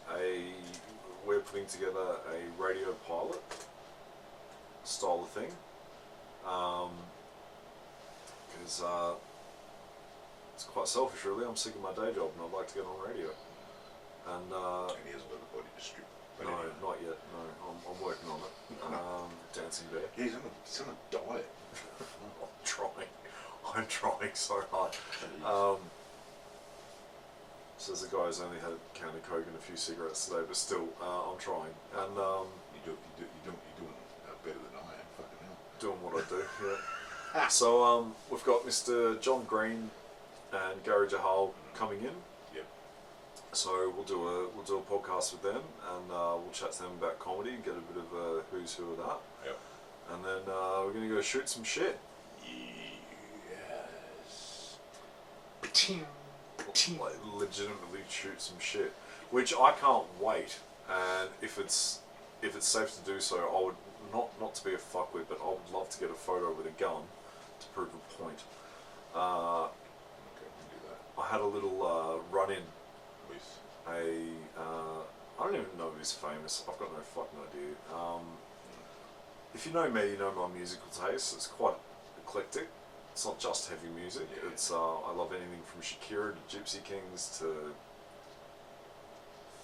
we're putting together a radio pilot style of thing. Because it's quite selfish really, I'm sick of my day job and I'd like to get on radio. And he hasn't got a body to strip. But no, anyway. not yet, no, I'm working on it. Dancing bear. Yeah, he's on a diet. I'm trying so hard. Says the guy who's only had a can of Coke and a few cigarettes today, but still, I'm trying. And You're doing better than I am. Fucking hell. doing what I do. Yeah. So we've got Mr. John Green and Gary Jahal coming in. Yep. So we'll do a podcast with them, and we'll chat to them about comedy and get a bit of a who's who of that. Yep. And then we're gonna go shoot some shit. Yes. Paching. Like legitimately shoot some shit, which I can't wait. And if it's safe to do so, I would not to be a fuckwit, but I would love to get a photo with a gun to prove a point. Okay, we can do that. I had a little run-in With I don't even know if he's famous. I've got no fucking idea. If you know me, you know my musical taste. It's quite eclectic. It's not just heavy music. Yeah. It's I love anything from Shakira to Gypsy Kings to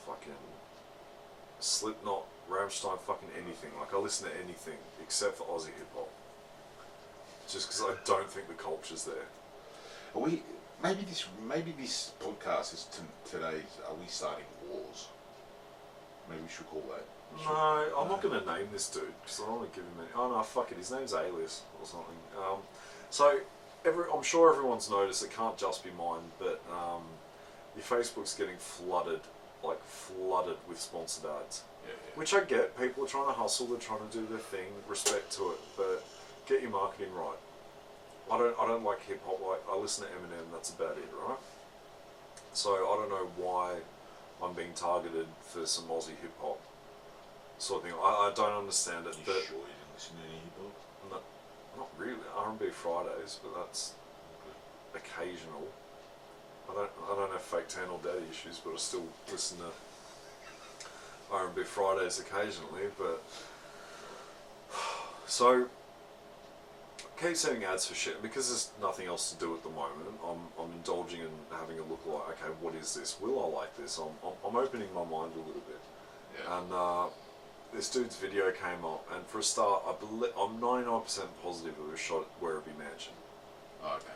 fucking Slipknot, Rammstein, fucking anything. Like I listen to anything except for Aussie hip hop. Just because I don't think the culture's there. Are we maybe this podcast is today. Are we starting wars? Maybe we should call that. No, I'm not going to name this dude because I don't want to give him any. Oh no, fuck it. His name's Alias or something. So I'm sure everyone's noticed. It can't just be mine, but your Facebook's getting flooded with sponsored ads. Yeah. Which I get. People are trying to hustle. They're trying to do their thing. Respect to it, but get your marketing right. I don't like hip hop. Like I listen to Eminem. That's about it, right? So I don't know why I'm being targeted for some Aussie hip hop sort of thing. I don't understand it. You But sure you didn't listen to any hip hop? not really. R&B Fridays, but that's occasional. I don't have fake tan or daddy issues, but I still listen to R&B Fridays occasionally. But so keep sending ads for shit because there's nothing else to do at the moment. I'm indulging in having a look like, okay, what is this? Will I like this? I'm opening my mind a little bit. Yeah. And this dude's video came up, and for a start, I'm 99% positive it was shot at Werribee Mansion, Oh, okay.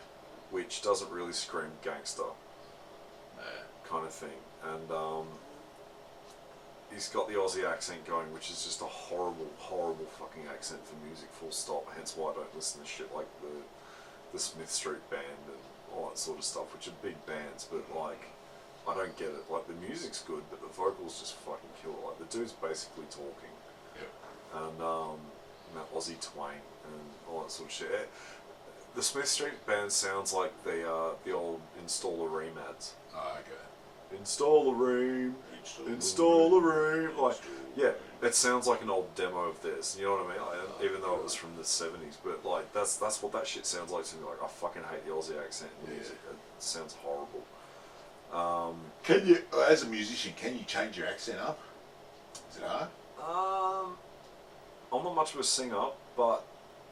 which doesn't really scream gangster Yeah. kind of thing. And he's got the Aussie accent going, which is just a horrible, horrible fucking accent for music, full stop. Hence why I don't listen to shit like the Smith Street Band and all that sort of stuff, which are big bands, but like, I don't get it. Like, the music's good, but the vocals just fucking kill it. Like, the dude's basically talking. Yeah. And that Aussie twang and all that sort of shit. The Smith Street Band sounds like the old Install a Ream ads. Oh, okay. Install a Ream. Install a Ream. Like, yeah, it sounds like an old demo of theirs. You know what I mean? Like, even though it was from the 70s, but like that's what that shit sounds like to me. Like, I fucking hate the Aussie accent in music. It sounds horrible. Can you, as a musician, can you change your accent up? Is it hard? I'm not much of a singer, but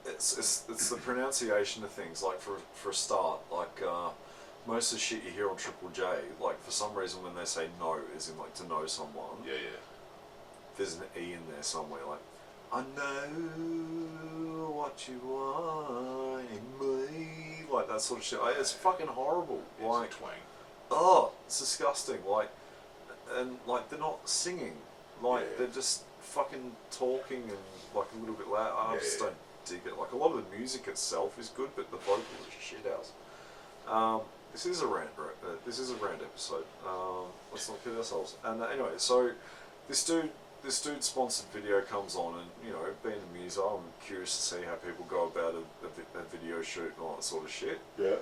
it's the pronunciation of things. Like for a start, like most of the shit you hear on Triple J, like for some reason when they say no, is in like to know someone. Yeah. There's an E in there somewhere. Like, I know what you want in me. Like that sort of shit. It's fucking horrible. It's Like, a twang. oh, it's disgusting. Like, and like they're not singing. Like Yeah. they're just fucking talking and like a little bit loud. I just don't dig it. Like a lot of the music itself is good, but the vocals are shit house. This is a rant, right? This is a rant episode. Let's not kid ourselves. And anyway, so this dude's sponsored video comes on, and you know, being a muser, I'm curious to see how people go about a video shoot and all that sort of shit. Yeah.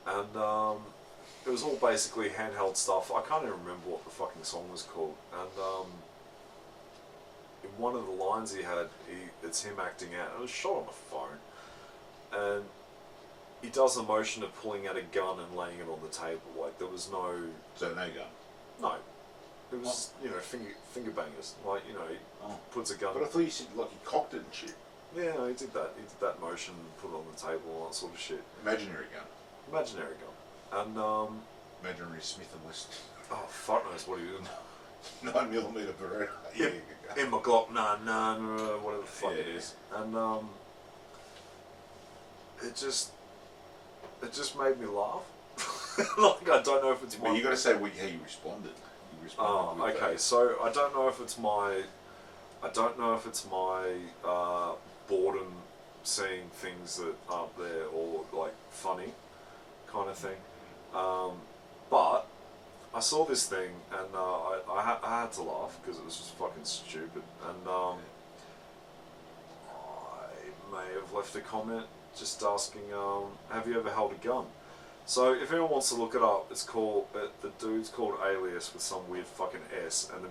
And it was all basically handheld stuff. I can't even remember what the fucking song was called. And in one of the lines he had, it's him acting out. It was shot on a phone, and he does the motion of pulling out a gun and laying it on the table. Like there was no. So no gun. No. It was, you know, finger bangers. Like, you know, he puts a gun. But I thought you said like he cocked it and shit. Yeah, no, he did that. He did that motion, put it on the table, all that sort of shit. Imaginary gun. Imaginary gun. And Imaginary Smith and Wesson. oh fuck knows what he did. 9mm Beretta. Yeah. In my Glock 9, whatever the fuck it Yeah. is. And it just made me laugh. Like I don't know if it's But you got to say how you responded. You responded. Oh, with okay. So I don't know if it's my boredom seeing things that aren't there or like funny kind of thing. But I saw this thing and I had to laugh because it was just fucking stupid. And I may have left a comment just asking, have you ever held a gun? So if anyone wants to look it up, it's called the dude's called Alias with some weird fucking S, and the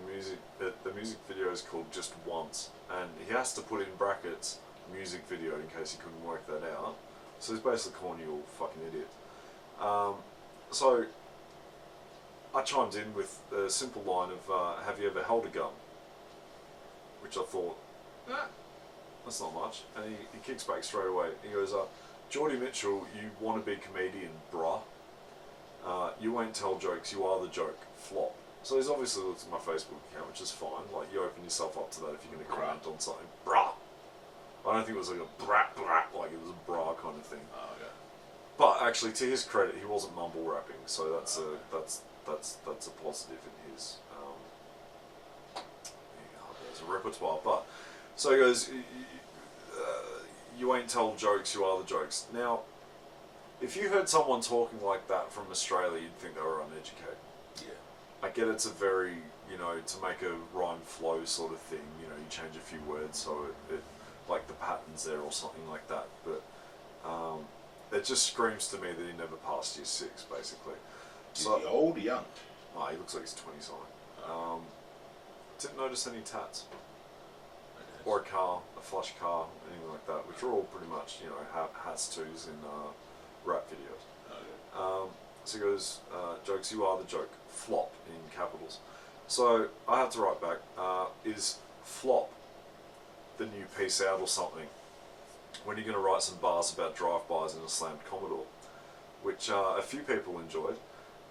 music video is called Just Once, and he has to put in brackets music video in case he couldn't work that out. So he's basically calling you all fucking idiot. So I chimed in with a simple line of have you ever held a gun? Which I thought, that's not much, and he kicks back straight away. He goes, Geordie Mitchell, you want to be comedian, bruh. You won't tell jokes, you are the joke. Flop. So he's obviously looked at my Facebook account, which is fine. Like, you open yourself up to that if you're going to comment on something. Bruh. I don't think it was like a brat, like it was a bra kind of thing. Oh, okay. But actually, to his credit, he wasn't mumble rapping, so that's a positive in his there's a repertoire. But so he goes, you ain't told jokes, you are the jokes. Now, if you heard someone talking like that from Australia, you'd think they were uneducated. Yeah. I get it's a very, to make a rhyme flow sort of thing, you change a few words so it like the pattern's there or something like that. But it just screams to me that he never passed year 6, basically. Is he old or young? Oh, he looks like he's 20-something. Didn't notice any tats. Or a car, a flush car, anything like that, which are all pretty much, hats twos in rap videos. Okay. So he goes, jokes, you are the joke. Flop in capitals. So I have to write back, is flop the new peace out or something? When are you going to write some bars about drive-bys in a slammed Commodore? Which a few people enjoyed.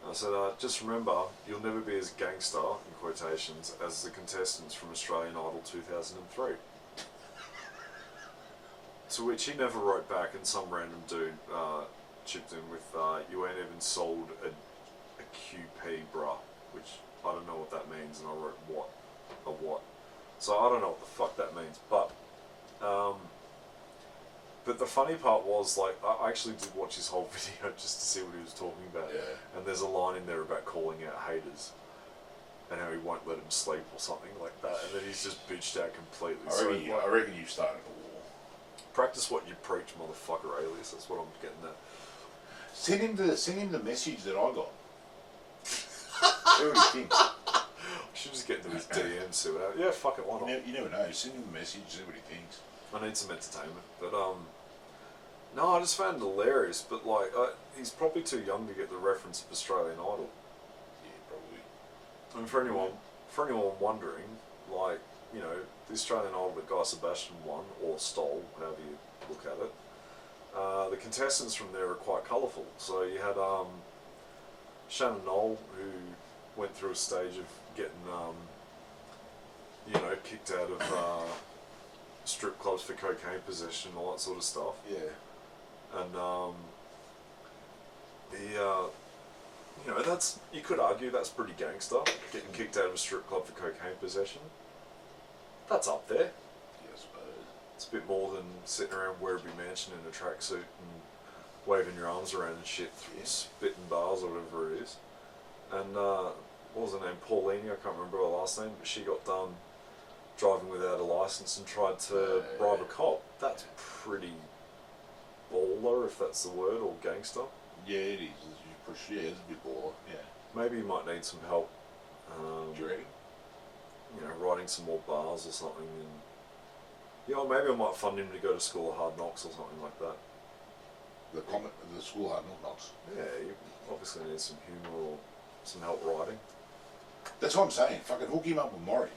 I said, just remember, you'll never be as gangster, in quotations, as the contestants from Australian Idol 2003. To which he never wrote back, and some random dude chipped in with, you ain't even sold a QP, bruh, which I don't know what that means, and I wrote, what? A what? So I don't know what the fuck that means, but the funny part was, like, I actually did watch his whole video just to see what he was talking about. Yeah. And there's a line in there about calling out haters and how he won't let him sleep or something like that. And then he's just bitched out completely. I reckon you've started a war. Practice what you preach, motherfucker, alias. That's what I'm getting at. Send him the message that I got. See what he thinks. I should just get into his DMs, see what happens. Yeah, fuck it, why not? You never know. Send him the message, see what he thinks. I need some entertainment, but no, I just found it hilarious. But like, he's probably too young to get the reference of Australian Idol. Yeah, probably. And for anyone wondering, like, the Australian Idol that Guy Sebastian won or stole, however you look at it, the contestants from there are quite colourful. So you had Shannon Knoll, who went through a stage of getting kicked out of strip clubs for cocaine possession, all that sort of stuff. Yeah. And that's, you could argue that's pretty gangster, getting kicked out of a strip club for cocaine possession. That's up there. Yeah, I suppose. It's a bit more than sitting around Werribee Mansion in a tracksuit and waving your arms around and shit, spitting bars or whatever it is. And what was her name? Pauline, I can't remember her last name, but she got done driving without a license and tried to bribe a cop. That's pretty baller, if that's the word, or gangster. Yeah, it is. Yeah, it's a bit baller. Yeah. Maybe you might need some help. Do you reckon? Writing some more bars or something, and maybe I might fund him to go to School of Hard Knocks or something like that. The School of Hard Knocks. Yeah, you obviously need some humour or some help writing. That's what I'm saying. Fucking hook him up with Maury.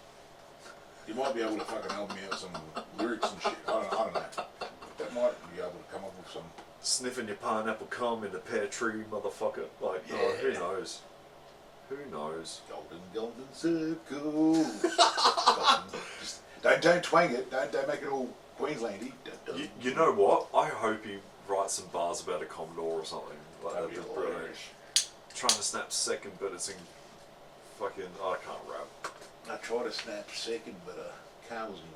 You might be able to fucking help me out with some lyrics and shit. I don't know. That might be able to come up with some. Sniffing your pineapple cum in the pear tree, motherfucker. Like, yeah. Who knows? Who knows? Golden circle. Just don't twang it. Don't make it all Queenslandy. You know what? I hope he writes some bars about a Commodore or something. Like That'd be hilarious. Trying to snap second, but it's in fucking. I can't rap. I tried to snap second, but a car was in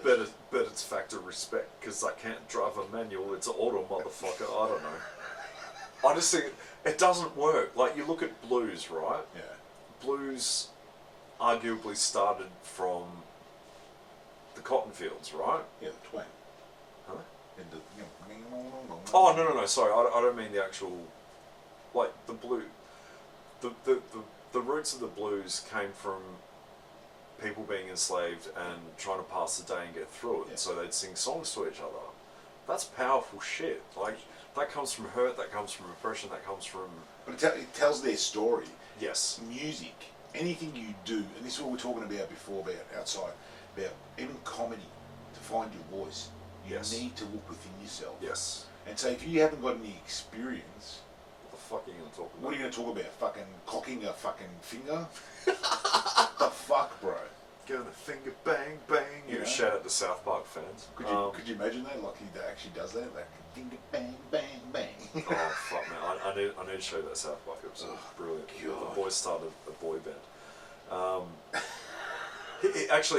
first. Bet it's factor respect, because I can't drive a manual. It's an auto, motherfucker. I don't know. I just think it doesn't work. Like, you look at blues, right? Yeah. Blues arguably started from the cotton fields, right? Yeah, the twang. Huh? Oh, no, sorry, I don't mean the actual, like, the blue, the roots of the blues came from people being enslaved and trying to pass the day and get through it, Yeah. so they'd sing songs to each other. That's powerful shit. Like, that comes from hurt, that comes from oppression, that comes from... But it tells their story. Yes. Music, anything you do, and this is what we were talking about before, about outside, about even comedy, to find your voice. You Yes. need to look within yourself. Yes. And so if you haven't got any experience, What the fuck are you going to talk about? what are you going to talk about? Fucking cocking a fucking finger? The fuck, bro? Gonna finger bang bang. You Yeah. shout out to South Park fans. Could you imagine that? Like he actually does that? Like finger bang, bang, bang. Oh fuck man, I need to show you that South Park episode. It's brilliant. God. The boys started a boy band.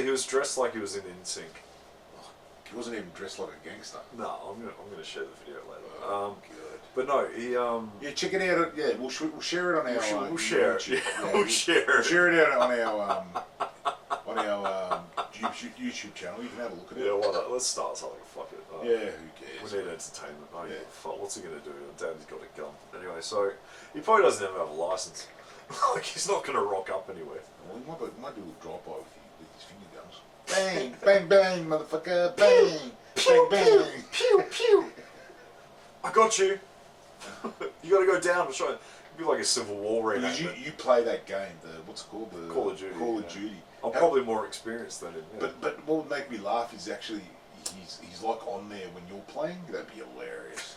He was dressed like he was in NSYNC. He wasn't even dressed like a gangster. No, I'm gonna share the video later. Oh, good. But no, he Yeah, check it out. Yeah, we'll share it on our. we'll share it. YouTube. Yeah, we'll share We'll it. share it out on our YouTube channel. You can have a look at it. Yeah, why not? Let's start something. Fuck it. Yeah, who cares? We need entertainment. Oh, yeah. Yeah. Fuck, what's he gonna do? Daddy's got a gun. Anyway, so he probably doesn't even have a license. Like he's not gonna rock up anywhere. Well, he might do a drive-by with his finger guns. Bang, bang, bang, motherfucker, bang, Pew, bang, pew, bang. pew, pew. I got you. You gotta go down and show it. It'd be like a Civil War Because reenactment. you play that game, what's it called? The Call of Duty. Call of Yeah. Duty. I'm probably more experienced than him. Yeah. But what would make me laugh is actually he's like on there when you're playing. That'd be hilarious.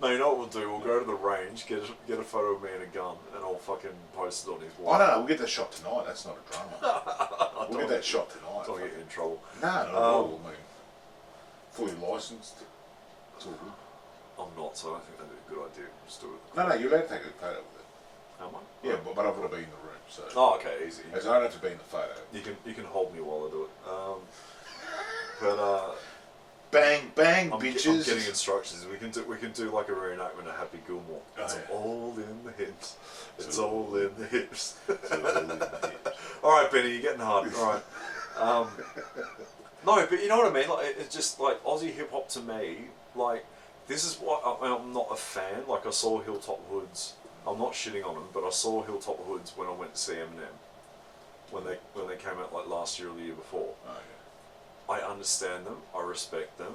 No, you know what we'll do? We'll go to the range, get a photo of me and a gun, and I'll fucking post it on his Oh wall. no, we'll get that shot tonight. That's not a drama. We'll get that shot tonight. Don't get you in trouble. No, not at all. I mean, fully licensed. It's all good. I'm not, so I don't think that'd be a good idea. Just do it. No, you're allowed to take a photo with it. Am I? Yeah, but I've got to be in the room, so. Oh, okay, easy. As I don't have to be in the photo. You can hold me while I do it. But Bang, bang, I'm bitches. getting instructions. We can do like a reenactment of Happy Gilmore. It's yeah. all in the hips. It's all in the hips. So, All right, Benny, you're getting hard. All right. No, but you know what I mean. Like it's just like Aussie hip hop to me. Like this is what I'm not a fan. Like I saw Hilltop Hoods. I'm not shitting on them, but I saw Hilltop Hoods when I went to see Eminem. When they came out like last year or the year before. oh, yeah. I understand them, I respect them,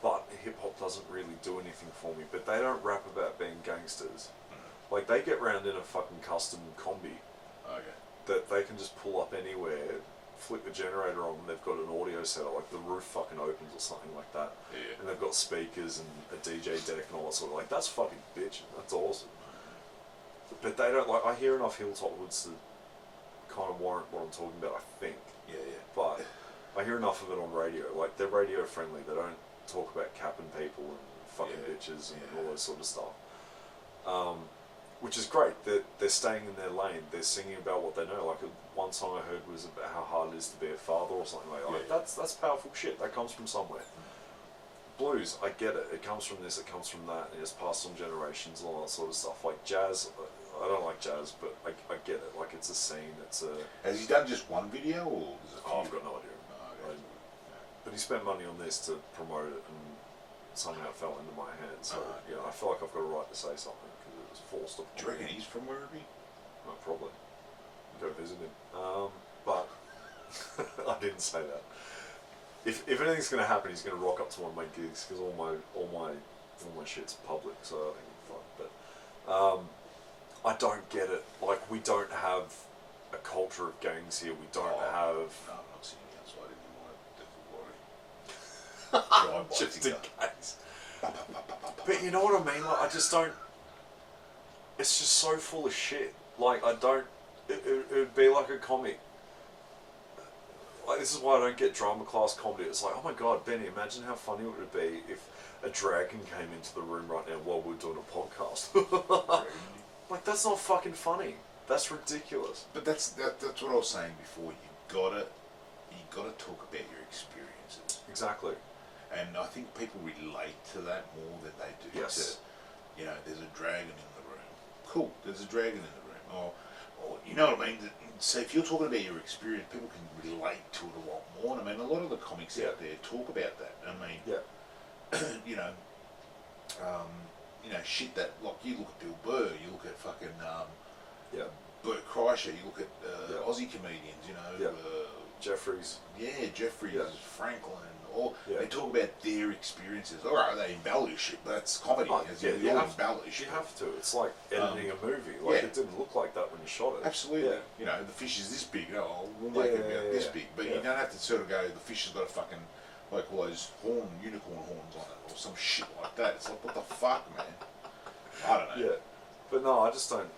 but hip hop doesn't really do anything for me. But they don't rap about being gangsters. Like they get round in a fucking custom combi Okay. that they can just pull up anywhere, flick the generator on, and they've got an audio setup, like the roof fucking opens or something like that. Yeah. And they've got speakers and a DJ deck and all that sort of, like, that's fucking bitch, that's awesome. But they don't, like, I hear enough Hilltop Woods to kind of warrant what I'm talking about, I think. Yeah, yeah. But I hear enough of it on radio. Like, they're radio friendly. They don't talk about capping people and fucking Yeah, bitches and yeah. all that sort of stuff. Which is great. They're staying in their lane. They're singing about what they know. Like, one song I heard was about how hard it is to be a father or something like that. Like, Yeah. that's powerful shit. That comes from somewhere. Blues, I get it. It comes from this, it comes from that, and it's passed on generations and all that sort of stuff. Like, jazz, I don't like jazz, but I get it. Like, it's a scene, it's a... Has he done just one video or is it a few? Oh, I've got no idea. Oh, okay. But he spent money on this to promote it, and somehow it fell into my hands. So, Oh, you know, I feel like I've got a right to say something because it was forced upon Do you reckon me. he's from wherever? No, probably. Go visit him. But I didn't say that. If anything's going to happen, he's going to rock up to one of my gigs because all my shit's public, so I think it's fun. But I don't get it. Like, we don't have a culture of gangs here. We don't have. No, I'm not sitting outside anymore. Don't worry. Just in case. But you know what I mean? Like, I just don't. It's just so full of shit. Like, I don't. It would be like a comic. Like, this is why I don't get drama class comedy. It's like, oh my god, Benny, imagine how funny it would be if a dragon came into the room right now while we're doing a podcast. Like, that's not fucking funny. That's ridiculous. But that's what I was saying before. You gotta talk about your experiences. Exactly. And I think people relate to that more than they do Yes. to, you know, there's a dragon in the room. Cool, there's a dragon in the room. Or you know what I mean? So if you're talking about your experience, people can relate to it a lot more. And I mean, a lot of the comics out there talk about that. I mean, you know, shit that, like, you look at Bill Burr, you look at fucking Bert Kreischer, you look at Aussie comedians, you know, Jeffries. Jeffries, Franklin, or Yeah. they talk about their experiences. All right, they embellish it, but that's comedy. Oh, as yeah, in, you they all have embellish. You have to. It's like editing a movie. Like, yeah. it didn't look like that when you shot it. Absolutely. Yeah. You know, the fish is this big. Oh, we'll make it about this big. But you don't have to sort of go, the fish has got a fucking, like all those unicorn horns on it, or some shit like that. It's like, what the fuck, man? I don't know. Yeah, but no, I just don't.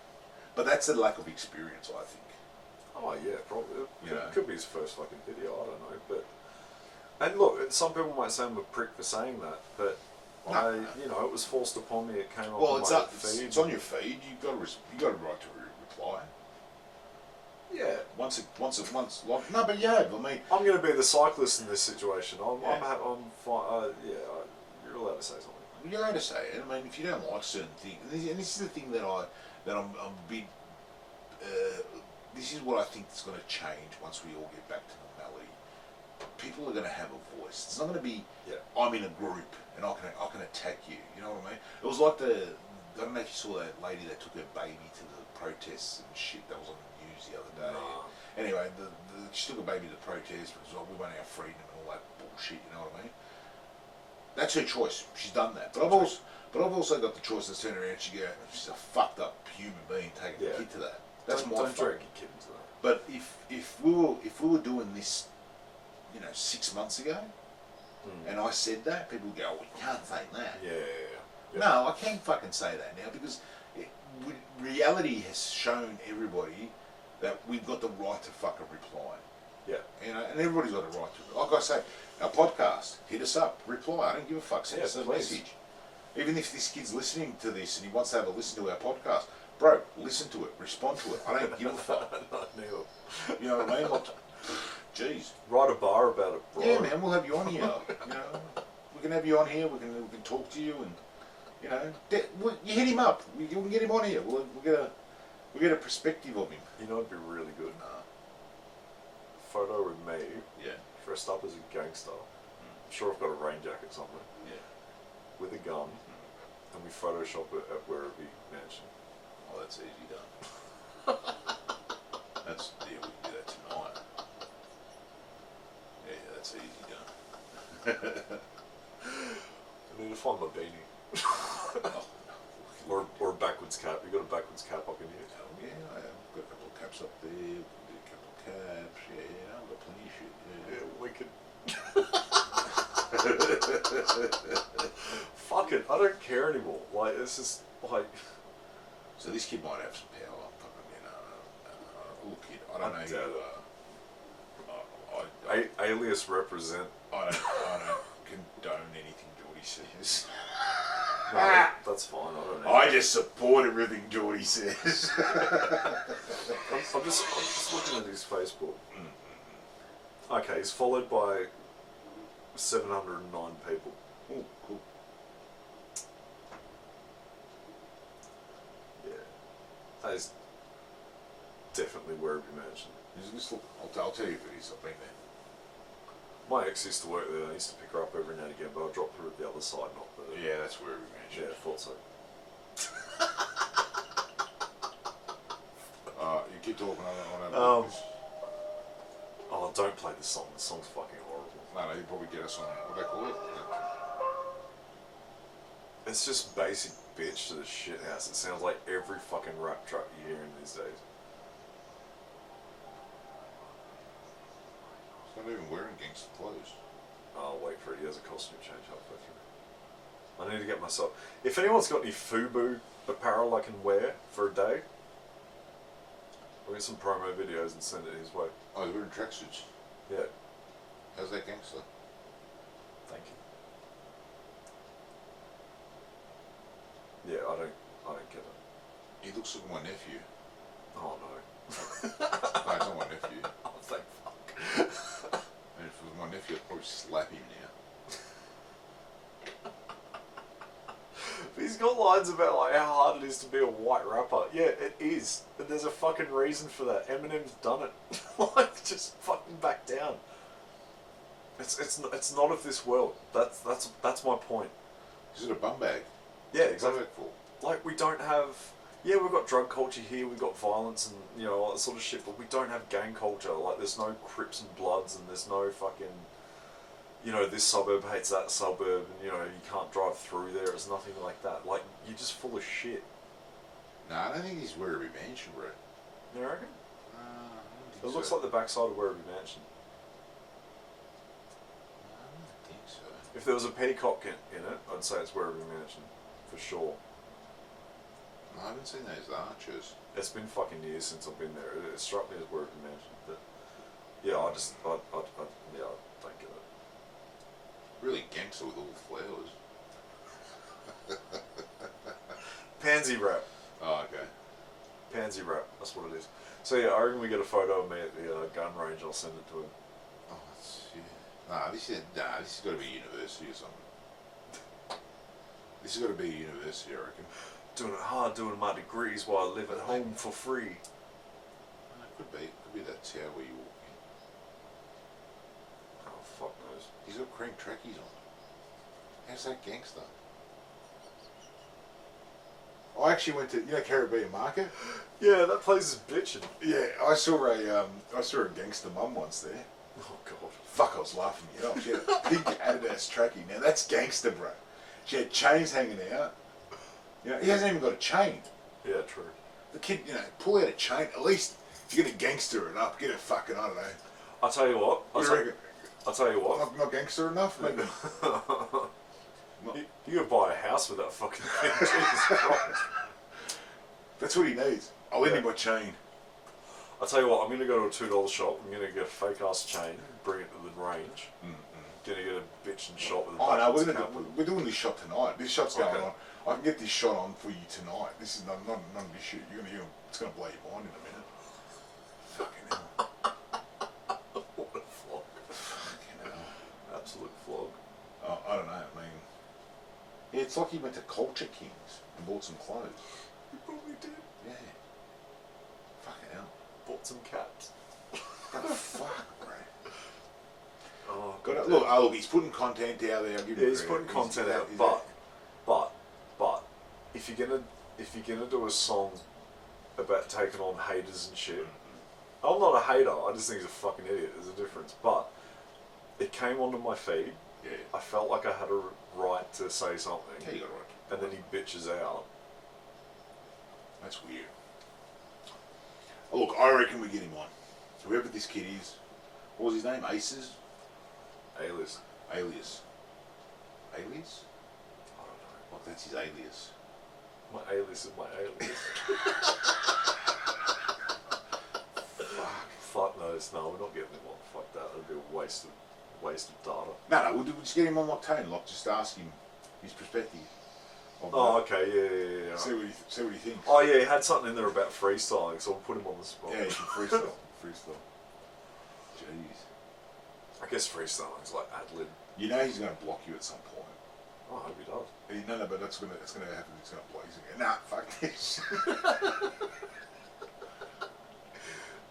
But that's a lack of experience, I think. Oh yeah, probably. You know. Could be his first fucking video. I don't know, but. And look, some people might say I'm a prick for saying that, but you know, it was forced upon me. It came up on my feed. It's on your feed. You got a right to reply. Yeah. Once. Like, no, but yeah. I mean, I'm going to be the cyclist in this situation. I'm fine. You're allowed to say something. You're allowed to say it. I mean, if you don't like certain things, and this is the thing that I'm a bit. This is what I think is going to change once we all get back to normality. People are going to have a voice. It's not going to be I'm in a group and I can attack you. You know what I mean? It was like I don't know if you saw that lady that took her baby to the protests and shit. That was on the news the other day. No. Anyway, she took her baby to the protest because we want our freedom and all that bullshit. You know what I mean? That's her choice. She's done that. But I've also got the choice to turn around and she's a fucked up human being taking a kid to that. That's my fault. Don't drag your kid into that. But if we were doing this, 6 months ago, and I said that, people would go, "Oh, we can't say that." Yeah. No, I can't fucking say that now because reality has shown everybody that we've got the right to fucking reply. Yeah. And everybody's got a right to it. Like I say, our podcast, hit us up, reply. I don't give a fuck. Send us a message. Even if this kid's listening to this and he wants to have a listen to our podcast, bro, listen to it, respond to it. I don't give a fuck. Not Neil. You know what I mean? Like, jeez. Write a bar about it, bro. Yeah, man, we'll have you on here. We can have you on here. We can talk to you, and you hit him up. We can get him on here. We'll get a perspective of him. You know, it'd be really good. Photo with me, dressed up as a gangster. I'm sure I've got a rain jacket somewhere. Yeah. With a gun, and we Photoshop it at Werribee Mansion. Oh, that's easy done. We can do that tonight. Yeah, that's easy done. I need to find my beanie. Or a backwards cap. You got a backwards cap up in here? Oh, yeah, I have. Got a couple of caps up there. A couple of caps. Yeah, I've got plenty of shit. Yeah, wicked. Fuck it, I don't care anymore. Like, it's just like. So this kid might have some power. Look, kid, I don't know who. Alias represent. I don't condone anything Geordie says. No, that's fine. I don't know. I just support everything Geordie says. I'm just looking at his Facebook. Okay, he's followed by 709 people. Oh, cool. Yeah, that is definitely Werribee Mansion. I'll tell you if it is. I've been there. My ex used to work there. I used to pick her up every now and again, but I dropped her at the other side, not the. Yeah, that's where we mentioned. Yeah, I thought so. You keep talking on that. Oh, don't play this song. This song's fucking horrible. No, you probably get us on what they call it. It's just basic bitch to the shit house. It sounds like every fucking rap track you hear in these days. He's not even wearing gangster clothes. I'll wait for it. He has a costume change halfway through. I need to get myself. If anyone's got any FUBU apparel I can wear for a day, I'll get some promo videos and send it his way. Oh, he's wearing tracksuits. Yeah. How's that gangster? Thank you. Yeah, I don't get it. He looks like my nephew. Oh no. No, it's not my nephew. Oh, thank fuck. And if it was my nephew, I'd probably slap him now. He's got lines about like how hard it is to be a white rapper. Yeah, it is. But there's a fucking reason for that. Eminem's done it. Like, just fucking back down. It's not of this world. That's my point. Is it a bum bag? Yeah, exactly. What's for? Like, we don't have. Yeah, we've got drug culture here. We've got violence and all that sort of shit. But we don't have gang culture. Like, there's no Crips and Bloods, and there's no fucking. This suburb hates that suburb, and you can't drive through there. It's nothing like that. Like, you're just full of shit. No, I don't think he's Werribee Mansion, bro. You reckon? I don't think It looks like the backside of Werribee Mansion. I don't think If there was a peacock in it, I'd say it's Werribee Mansion, for sure. I haven't seen those arches. It's been fucking years since I've been there. It struck me as Werribee Mansion, but yeah, I don't get it. Really gangster with all the flowers. Pansy wrap. Oh, okay. Pansy wrap. That's what it is. So yeah, I reckon we get a photo of me at the gun range. I'll send it to him. Oh, that's, yeah. This has got to be a university or something. This has got to be a university, I reckon. Doing it hard, doing my degrees while I live at home for free. Could be that tower where you walk in. Oh, fuck knows. He's got cream trackies on. How's that gangster? I actually went to Caribbean Market. Yeah, that place is bitching. Yeah, I saw a gangster mum once there. Oh god. Fuck, I was laughing me off. She had a big Adidas trackie. Now that's gangster, bro. She had chains hanging out. He hasn't even got a chain. Yeah, true. The kid, pull out a chain. At least if you're gonna gangster it up, get a fucking, I don't know. I'll tell you what. What do you reckon? I'll tell you what. Not gangster enough, maybe. You could buy a house with that fucking thing. Jesus Christ. That's what he needs. I'll lend him my chain. I'll tell you what, I'm going to go to a $2 shop, I'm going to get a fake ass chain, bring it to the range, going to get a bitchin' shot with a we're doing this shot tonight. This shot's going on. I can get this shot on for you tonight. This is not an issue. It's going to blow your mind in a minute. Fucking hell. What a flog. Fucking hell. Absolute flog. Oh, I don't know, yeah, it's like he went to Culture Kings and bought some clothes. He probably did. Yeah. Fucking hell. Bought some cats. What the fuck, bro? Oh, look, he's putting content out there. I'll give him he's putting content out, but if you're gonna do a song about taking on haters and shit, I'm not a hater. I just think he's a fucking idiot. There's a difference. But it came onto my feed. Yeah. I felt like I had a right to say something. Yeah, you got a right. And then he bitches out. That's weird. Oh, look, I reckon we get him on. Whoever this kid is, what was his name? Alias? Alias. I don't know. Well, that's his alias. My alias is my alias. Fuck knows. No, we're not getting him on. Fuck that. It'd be a waste of data. No, we'll just get him on like Tone. Like, just ask him his perspective. Oh, okay, yeah. See what he thinks. Oh, yeah, he had something in there about freestyling, so we'll put him on the spot. Yeah, he can freestyle. Jeez. I guess freestyling's like ad-lib. You know he's going to block you at some point. Oh, I hope he does. No, but it's going to happen. He's going to block you. Nah, fuck this.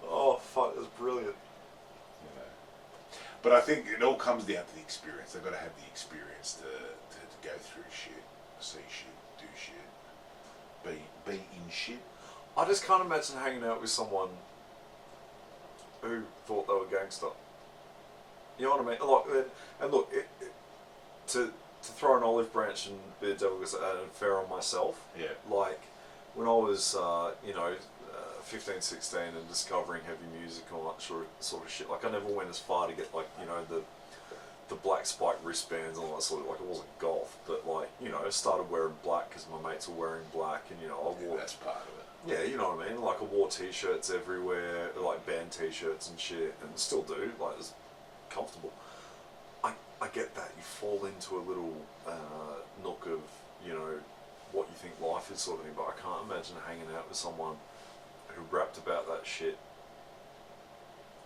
Oh, fuck, that's brilliant. But I think it all comes down to the experience. They've got to have the experience to go through shit, see shit, do shit, be in shit. I just can't imagine hanging out with someone who thought they were gangster. You know what I mean? Look, to throw an olive branch and be a devil and fair on myself. Yeah. Like when I was, 15, 16 and discovering heavy music and all that sort of shit. Like I never went as far to get the black spike wristbands and all that sort of, like it wasn't golf, but I started wearing black because my mates were wearing black and I wore. That's part of it. Yeah, you know what I mean? Like I wore t-shirts everywhere, like band t-shirts and shit, and still do, like it's comfortable. I get that, you fall into a little nook of, what you think life is sort of thing, but I can't imagine hanging out with someone who rapped about that shit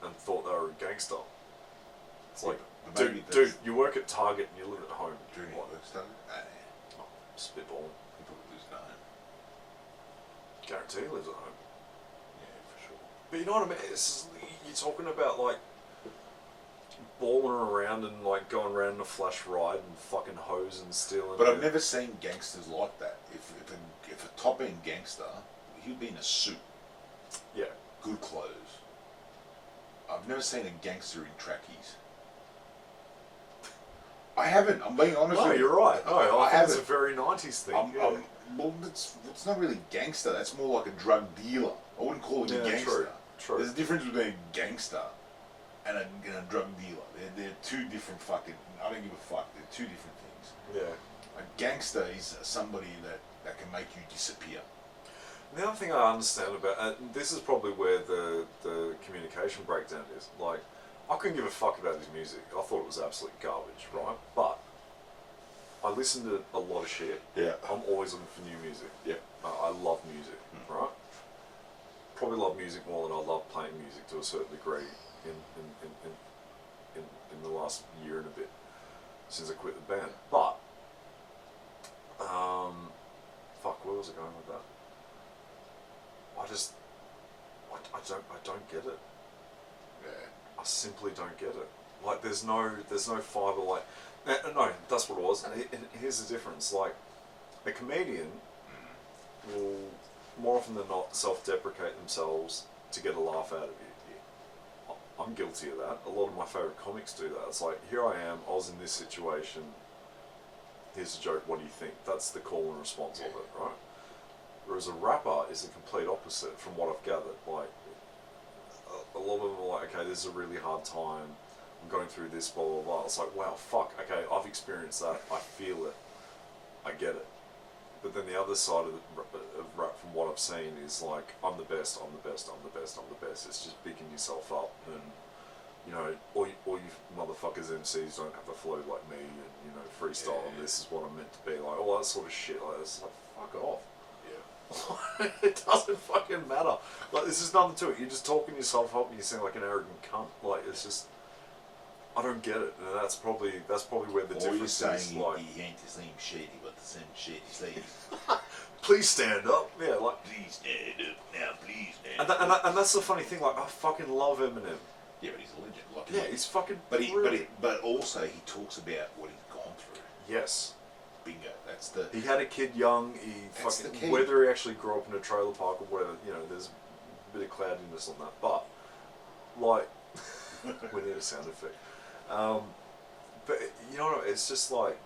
and thought they were a gangster. It's like, dude, you work at Target and you live at home. Doing What? work stuff? Spitballing. People lose at home. Guarantee he lives at home. Yeah, for sure. But you know what I mean? You're talking about like balling around and like going around in a flash ride and fucking hose and stealing. But I've never seen gangsters like that. If a top end gangster, he'd be in a suit. Yeah. Good clothes. I've never seen a gangster in trackies. I haven't. I'm being honest with you. You're right. No, I think it's a haven't. very 90s thing. Well, it's not really gangster. That's more like a drug dealer. I wouldn't call him a gangster. True. There's a difference between a gangster and a drug dealer. They're two different fucking. I don't give a fuck. They're two different things. Yeah. A gangster is somebody that can make you disappear. The other thing I understand about, and this is probably where the communication breakdown is, like, I couldn't give a fuck about his music. I thought it was absolute garbage, right? But I listen to a lot of shit. Yeah. I'm always looking for new music. Yeah. I love music, right? Probably love music more than I love playing music to a certain degree in the last year and a bit since I quit the band. But fuck, where was I going with that? I don't get it. Yeah. I simply don't get it. Like, there's no fibre. Like, no, that's what it was. And here's the difference. Like, a comedian will more often than not self-deprecate themselves to get a laugh out of you. I'm guilty of that. A lot of my favourite comics do that. It's like, here I am, I was in this situation. Here's a joke. What do you think? That's the call and response of it, right? Whereas a rapper is the complete opposite from what I've gathered. Like, a lot of them are like, okay, this is a really hard time. I'm going through this, blah, blah, blah. It's like, wow, fuck, okay, I've experienced that. I feel it. I get it. But then the other side of rap, from what I've seen, is like, I'm the best, I'm the best, I'm the best, I'm the best. It's just bigging yourself up. And, you know, all you motherfuckers MCs don't have a flow like me and, you know, freestyle and this is what I'm meant to be. Like, all that sort of shit. Like, it's like, fuck off. It doesn't fucking matter. Like, there's just nothing to it. You're just talking yourself up and you sound like an arrogant cunt. Like, it's just, I don't get it. And that's probably where the difference is. Like, he ain't the same shady, but the same shady lady. Please stand up. Yeah, like, Please stand up now. Please stand up. And that's the funny thing. Like, I fucking love Eminem. Yeah, but he's a legend. Like, Yeah, he's fucking. But also he talks about what he's gone through. Yes. Bingo. That's the. He had a kid young. That's the key. Whether he actually grew up in a trailer park or whatever, you know, there's a bit of cloudiness on that. But like, we need a sound effect. But you know, it's just like,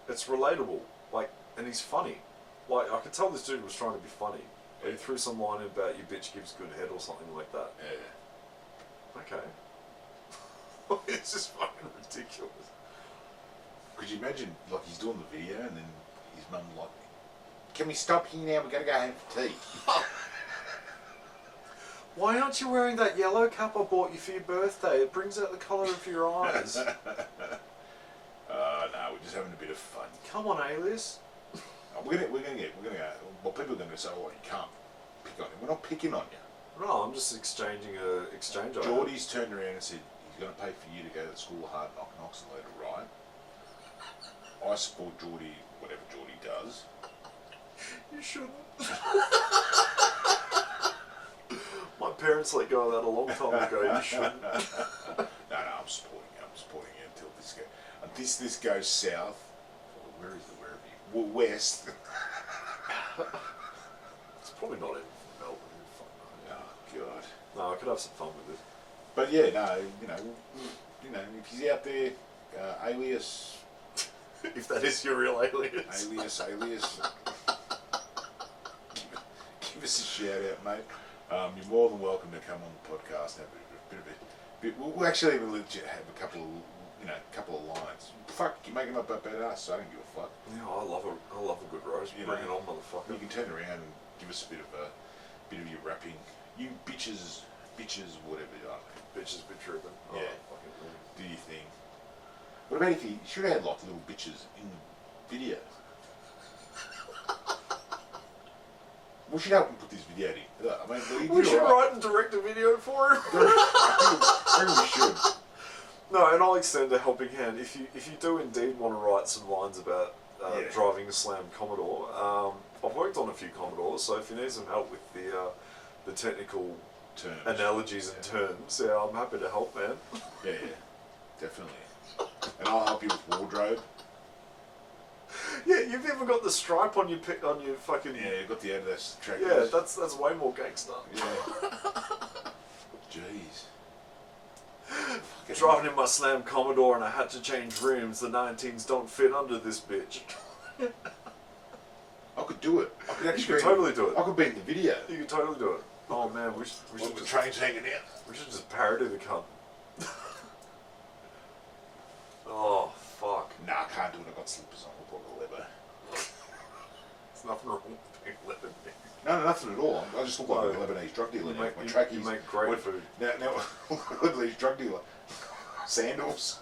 it's relatable. Like, and he's funny. Like, I could tell this dude was trying to be funny. He threw some line in about "your bitch gives good head" or something like that. Yeah. Okay. It's just fucking ridiculous. Could you imagine, like, he's doing the video and then his mum like, "Can we stop here now? We've got to go home for tea." Why aren't you wearing that yellow cap I bought you for your birthday? It brings out the colour of your eyes. No, we're just having a bit of fun. Come on, Alias. We're gonna go. Well, people are gonna say, "Oh, you can't pick on him." We're not picking on you. No, I'm just exchanging a exchange item. Geordie's turned around and said he's going to pay for you to go to the School of Hard Knocks and let it ride. I support Geordie, whatever Geordie does. You shouldn't. My parents let go of that a long time ago. You shouldn't. No, I'm supporting you. I'm supporting you until this goes. Until this goes south. Where is the where of you? Well, west. It's probably not even Melbourne. Oh God. No, I could have some fun with it. But yeah, no, you know, if he's out there, Alias. If that is your real alias. Alias. Give us a shout out, mate. You're more than welcome to come on the podcast and have a bit. We'll actually even legit have a couple of lines. Fuck, you make them up about us, so I don't give a fuck. Yeah, I love a good roast. Bring it on, motherfucker. You can turn around and give us a bit of your rapping. You bitches, whatever you are. Bitches be tripping. Yeah. Oh, fucking Do your thing. What about if you should have had like little bitches in the video? We should help him put this video in. I mean, we should write and direct a video for him. I think we should. No, and I'll extend a helping hand. If you do indeed want to write some lines about driving a slam Commodore, I've worked on a few Commodores, so if you need some help with the technical terms, analogies and terms, yeah, I'm happy to help, man. Yeah, definitely. And I'll help you with wardrobe. Yeah, you've even got the stripe on your fucking. Yeah, you've got the Adidas trackers. Yeah, that's way more gangster. Yeah. Jeez. Driving in my slam Commodore and I had to change rims. The 19s don't fit under this bitch. I could do it. I could actually. You could totally do it. I could be in the video. You could totally do it. Oh man, we should the just train's hanging out. we should just parody the cunt. slippers on, look like a Lebo. There's nothing wrong with being Lebanese. No, nothing at all. I just look like a Lebanese drug dealer now. My trackies. You make great food. Now, Lebanese drug dealer. Sandals.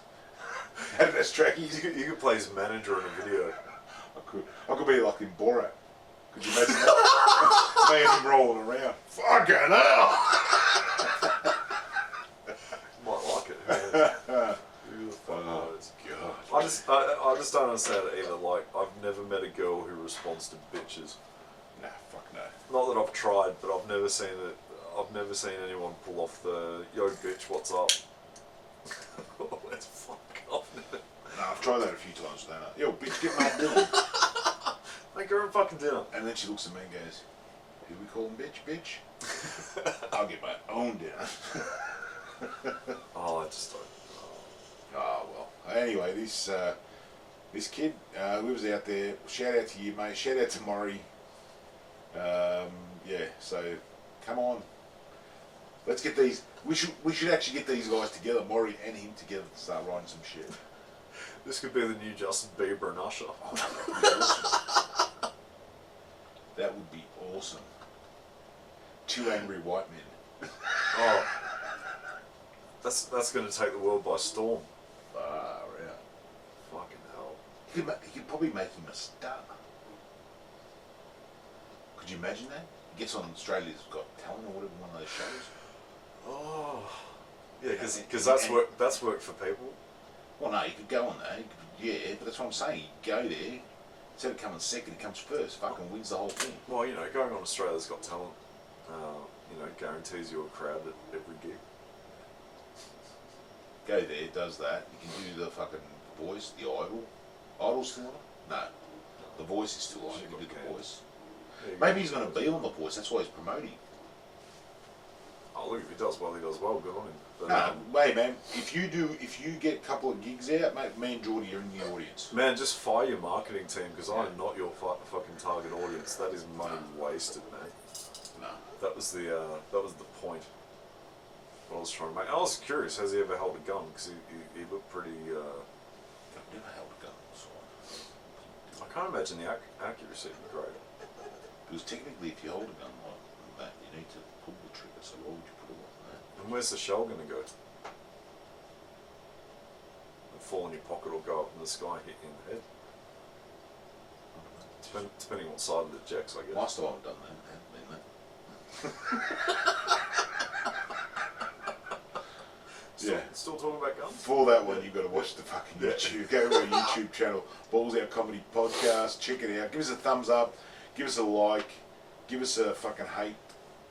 Adidas trackies. You could play as manager in a video. I could be like in Borat. Could you imagine that? Me and him rolling around. Fucking hell! Might like it. Who the fuck knows? God. I just don't understand it either. Like, I've never met a girl who responds to bitches. Nah, fuck no. Not that I've tried, but I've never seen it. I've never seen anyone pull off the "Yo, bitch, what's up?" Oh, let's fuck off. Nah, I've tried that a few times with Anna. Yo, bitch, get my dinner. Make her own fucking dinner. And then she looks at me and goes, "Who we call him bitch? I'll get my own dinner." Oh, I just don't. Oh well. Anyway, this kid, we was out there. Shout out to you, mate. Shout out to Maury. Yeah. So, come on. Let's get these. We should actually get these guys together, Maury and him together, to start writing some shit. This could be the new Justin Bieber and Usher. Oh, that would be awesome. Two angry white men. Oh, that's going to take the world by storm. Far out. Fucking hell. He could probably make him a star. Could you imagine that? He gets on Australia's Got Talent or whatever, one of those shows. Oh, yeah, because And- that's work for people. Well, no, you could go on there. Yeah, but that's what I'm saying. You go there. Instead of coming second, he comes first. Fucking wins the whole thing. Well, you know, going on Australia's Got Talent, you know, guarantees you a crowd at every gig. Go there, does that. You can do the fucking Voice, the Idol. Idol's still on it? No. The Voice is still on. You can do the Voice. Maybe he's going to be on the Voice. That's why he's promoting. Oh, look, if he does well, good on him. But, No, wait, man. If you get a couple of gigs out, mate, me and Geordie are in the audience. man, just fire your marketing team because I'm not your fucking target audience. That is money wasted, man. No. That was the point. I was trying to make. I was curious. Has he ever held a gun? Because he looked pretty. I've never held a gun, so I can't imagine the accuracy would be great. because technically, if you hold a gun like that, you need to pull the trigger. So why would you put it like that? And where's the shell going to go? It'll fall in your pocket or go up in the sky and hit you in the head. Depending on what side of the ejects, I guess. Last time I've done that, it hasn't been that. Still talking about guns? For that one, you've got to watch the fucking YouTube. Go to our YouTube channel, Balls Out Comedy Podcast. Check it out. Give us a thumbs up. Give us a like. Give us a fucking hate.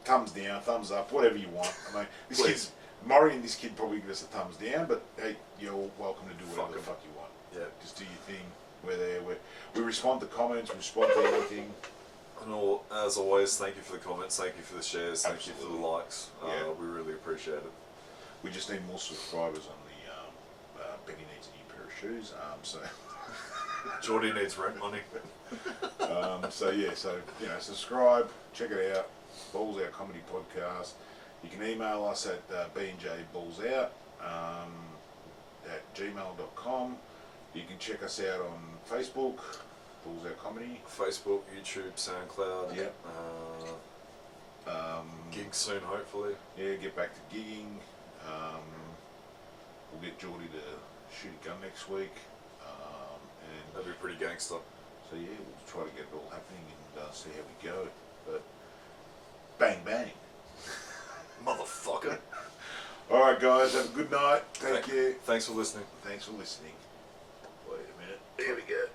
Thumbs down, thumbs up, whatever you want. I mean, this kid's Murray and this kid probably give us a thumbs down, but hey, you're welcome to do whatever the fuck you want. Yeah. Just do your thing. We're there. We respond to comments. We respond to anything. And as always, thank you for the comments. Thank you for the shares. Thank you for the Absolutely. likes. Yeah. We really appreciate it. We just need more subscribers on the Benny needs a new pair of shoes. So. Geordie needs rent money. So subscribe, check it out. Balls Out Comedy Podcast. You can email us at bnjballsout at gmail.com. You can check us out on Facebook, Balls Out Comedy. Facebook, YouTube, SoundCloud. Yep. Gigs soon, hopefully. Yeah, get back to gigging. We'll get Geordie to shoot a gun next week. And That'd be pretty gangster. so yeah, we'll try to get it all happening and see how we go. But bang bang. Motherfucker. Alright guys, have a good night. Take care. Thanks for listening. Thanks for listening. Wait a minute. There we go.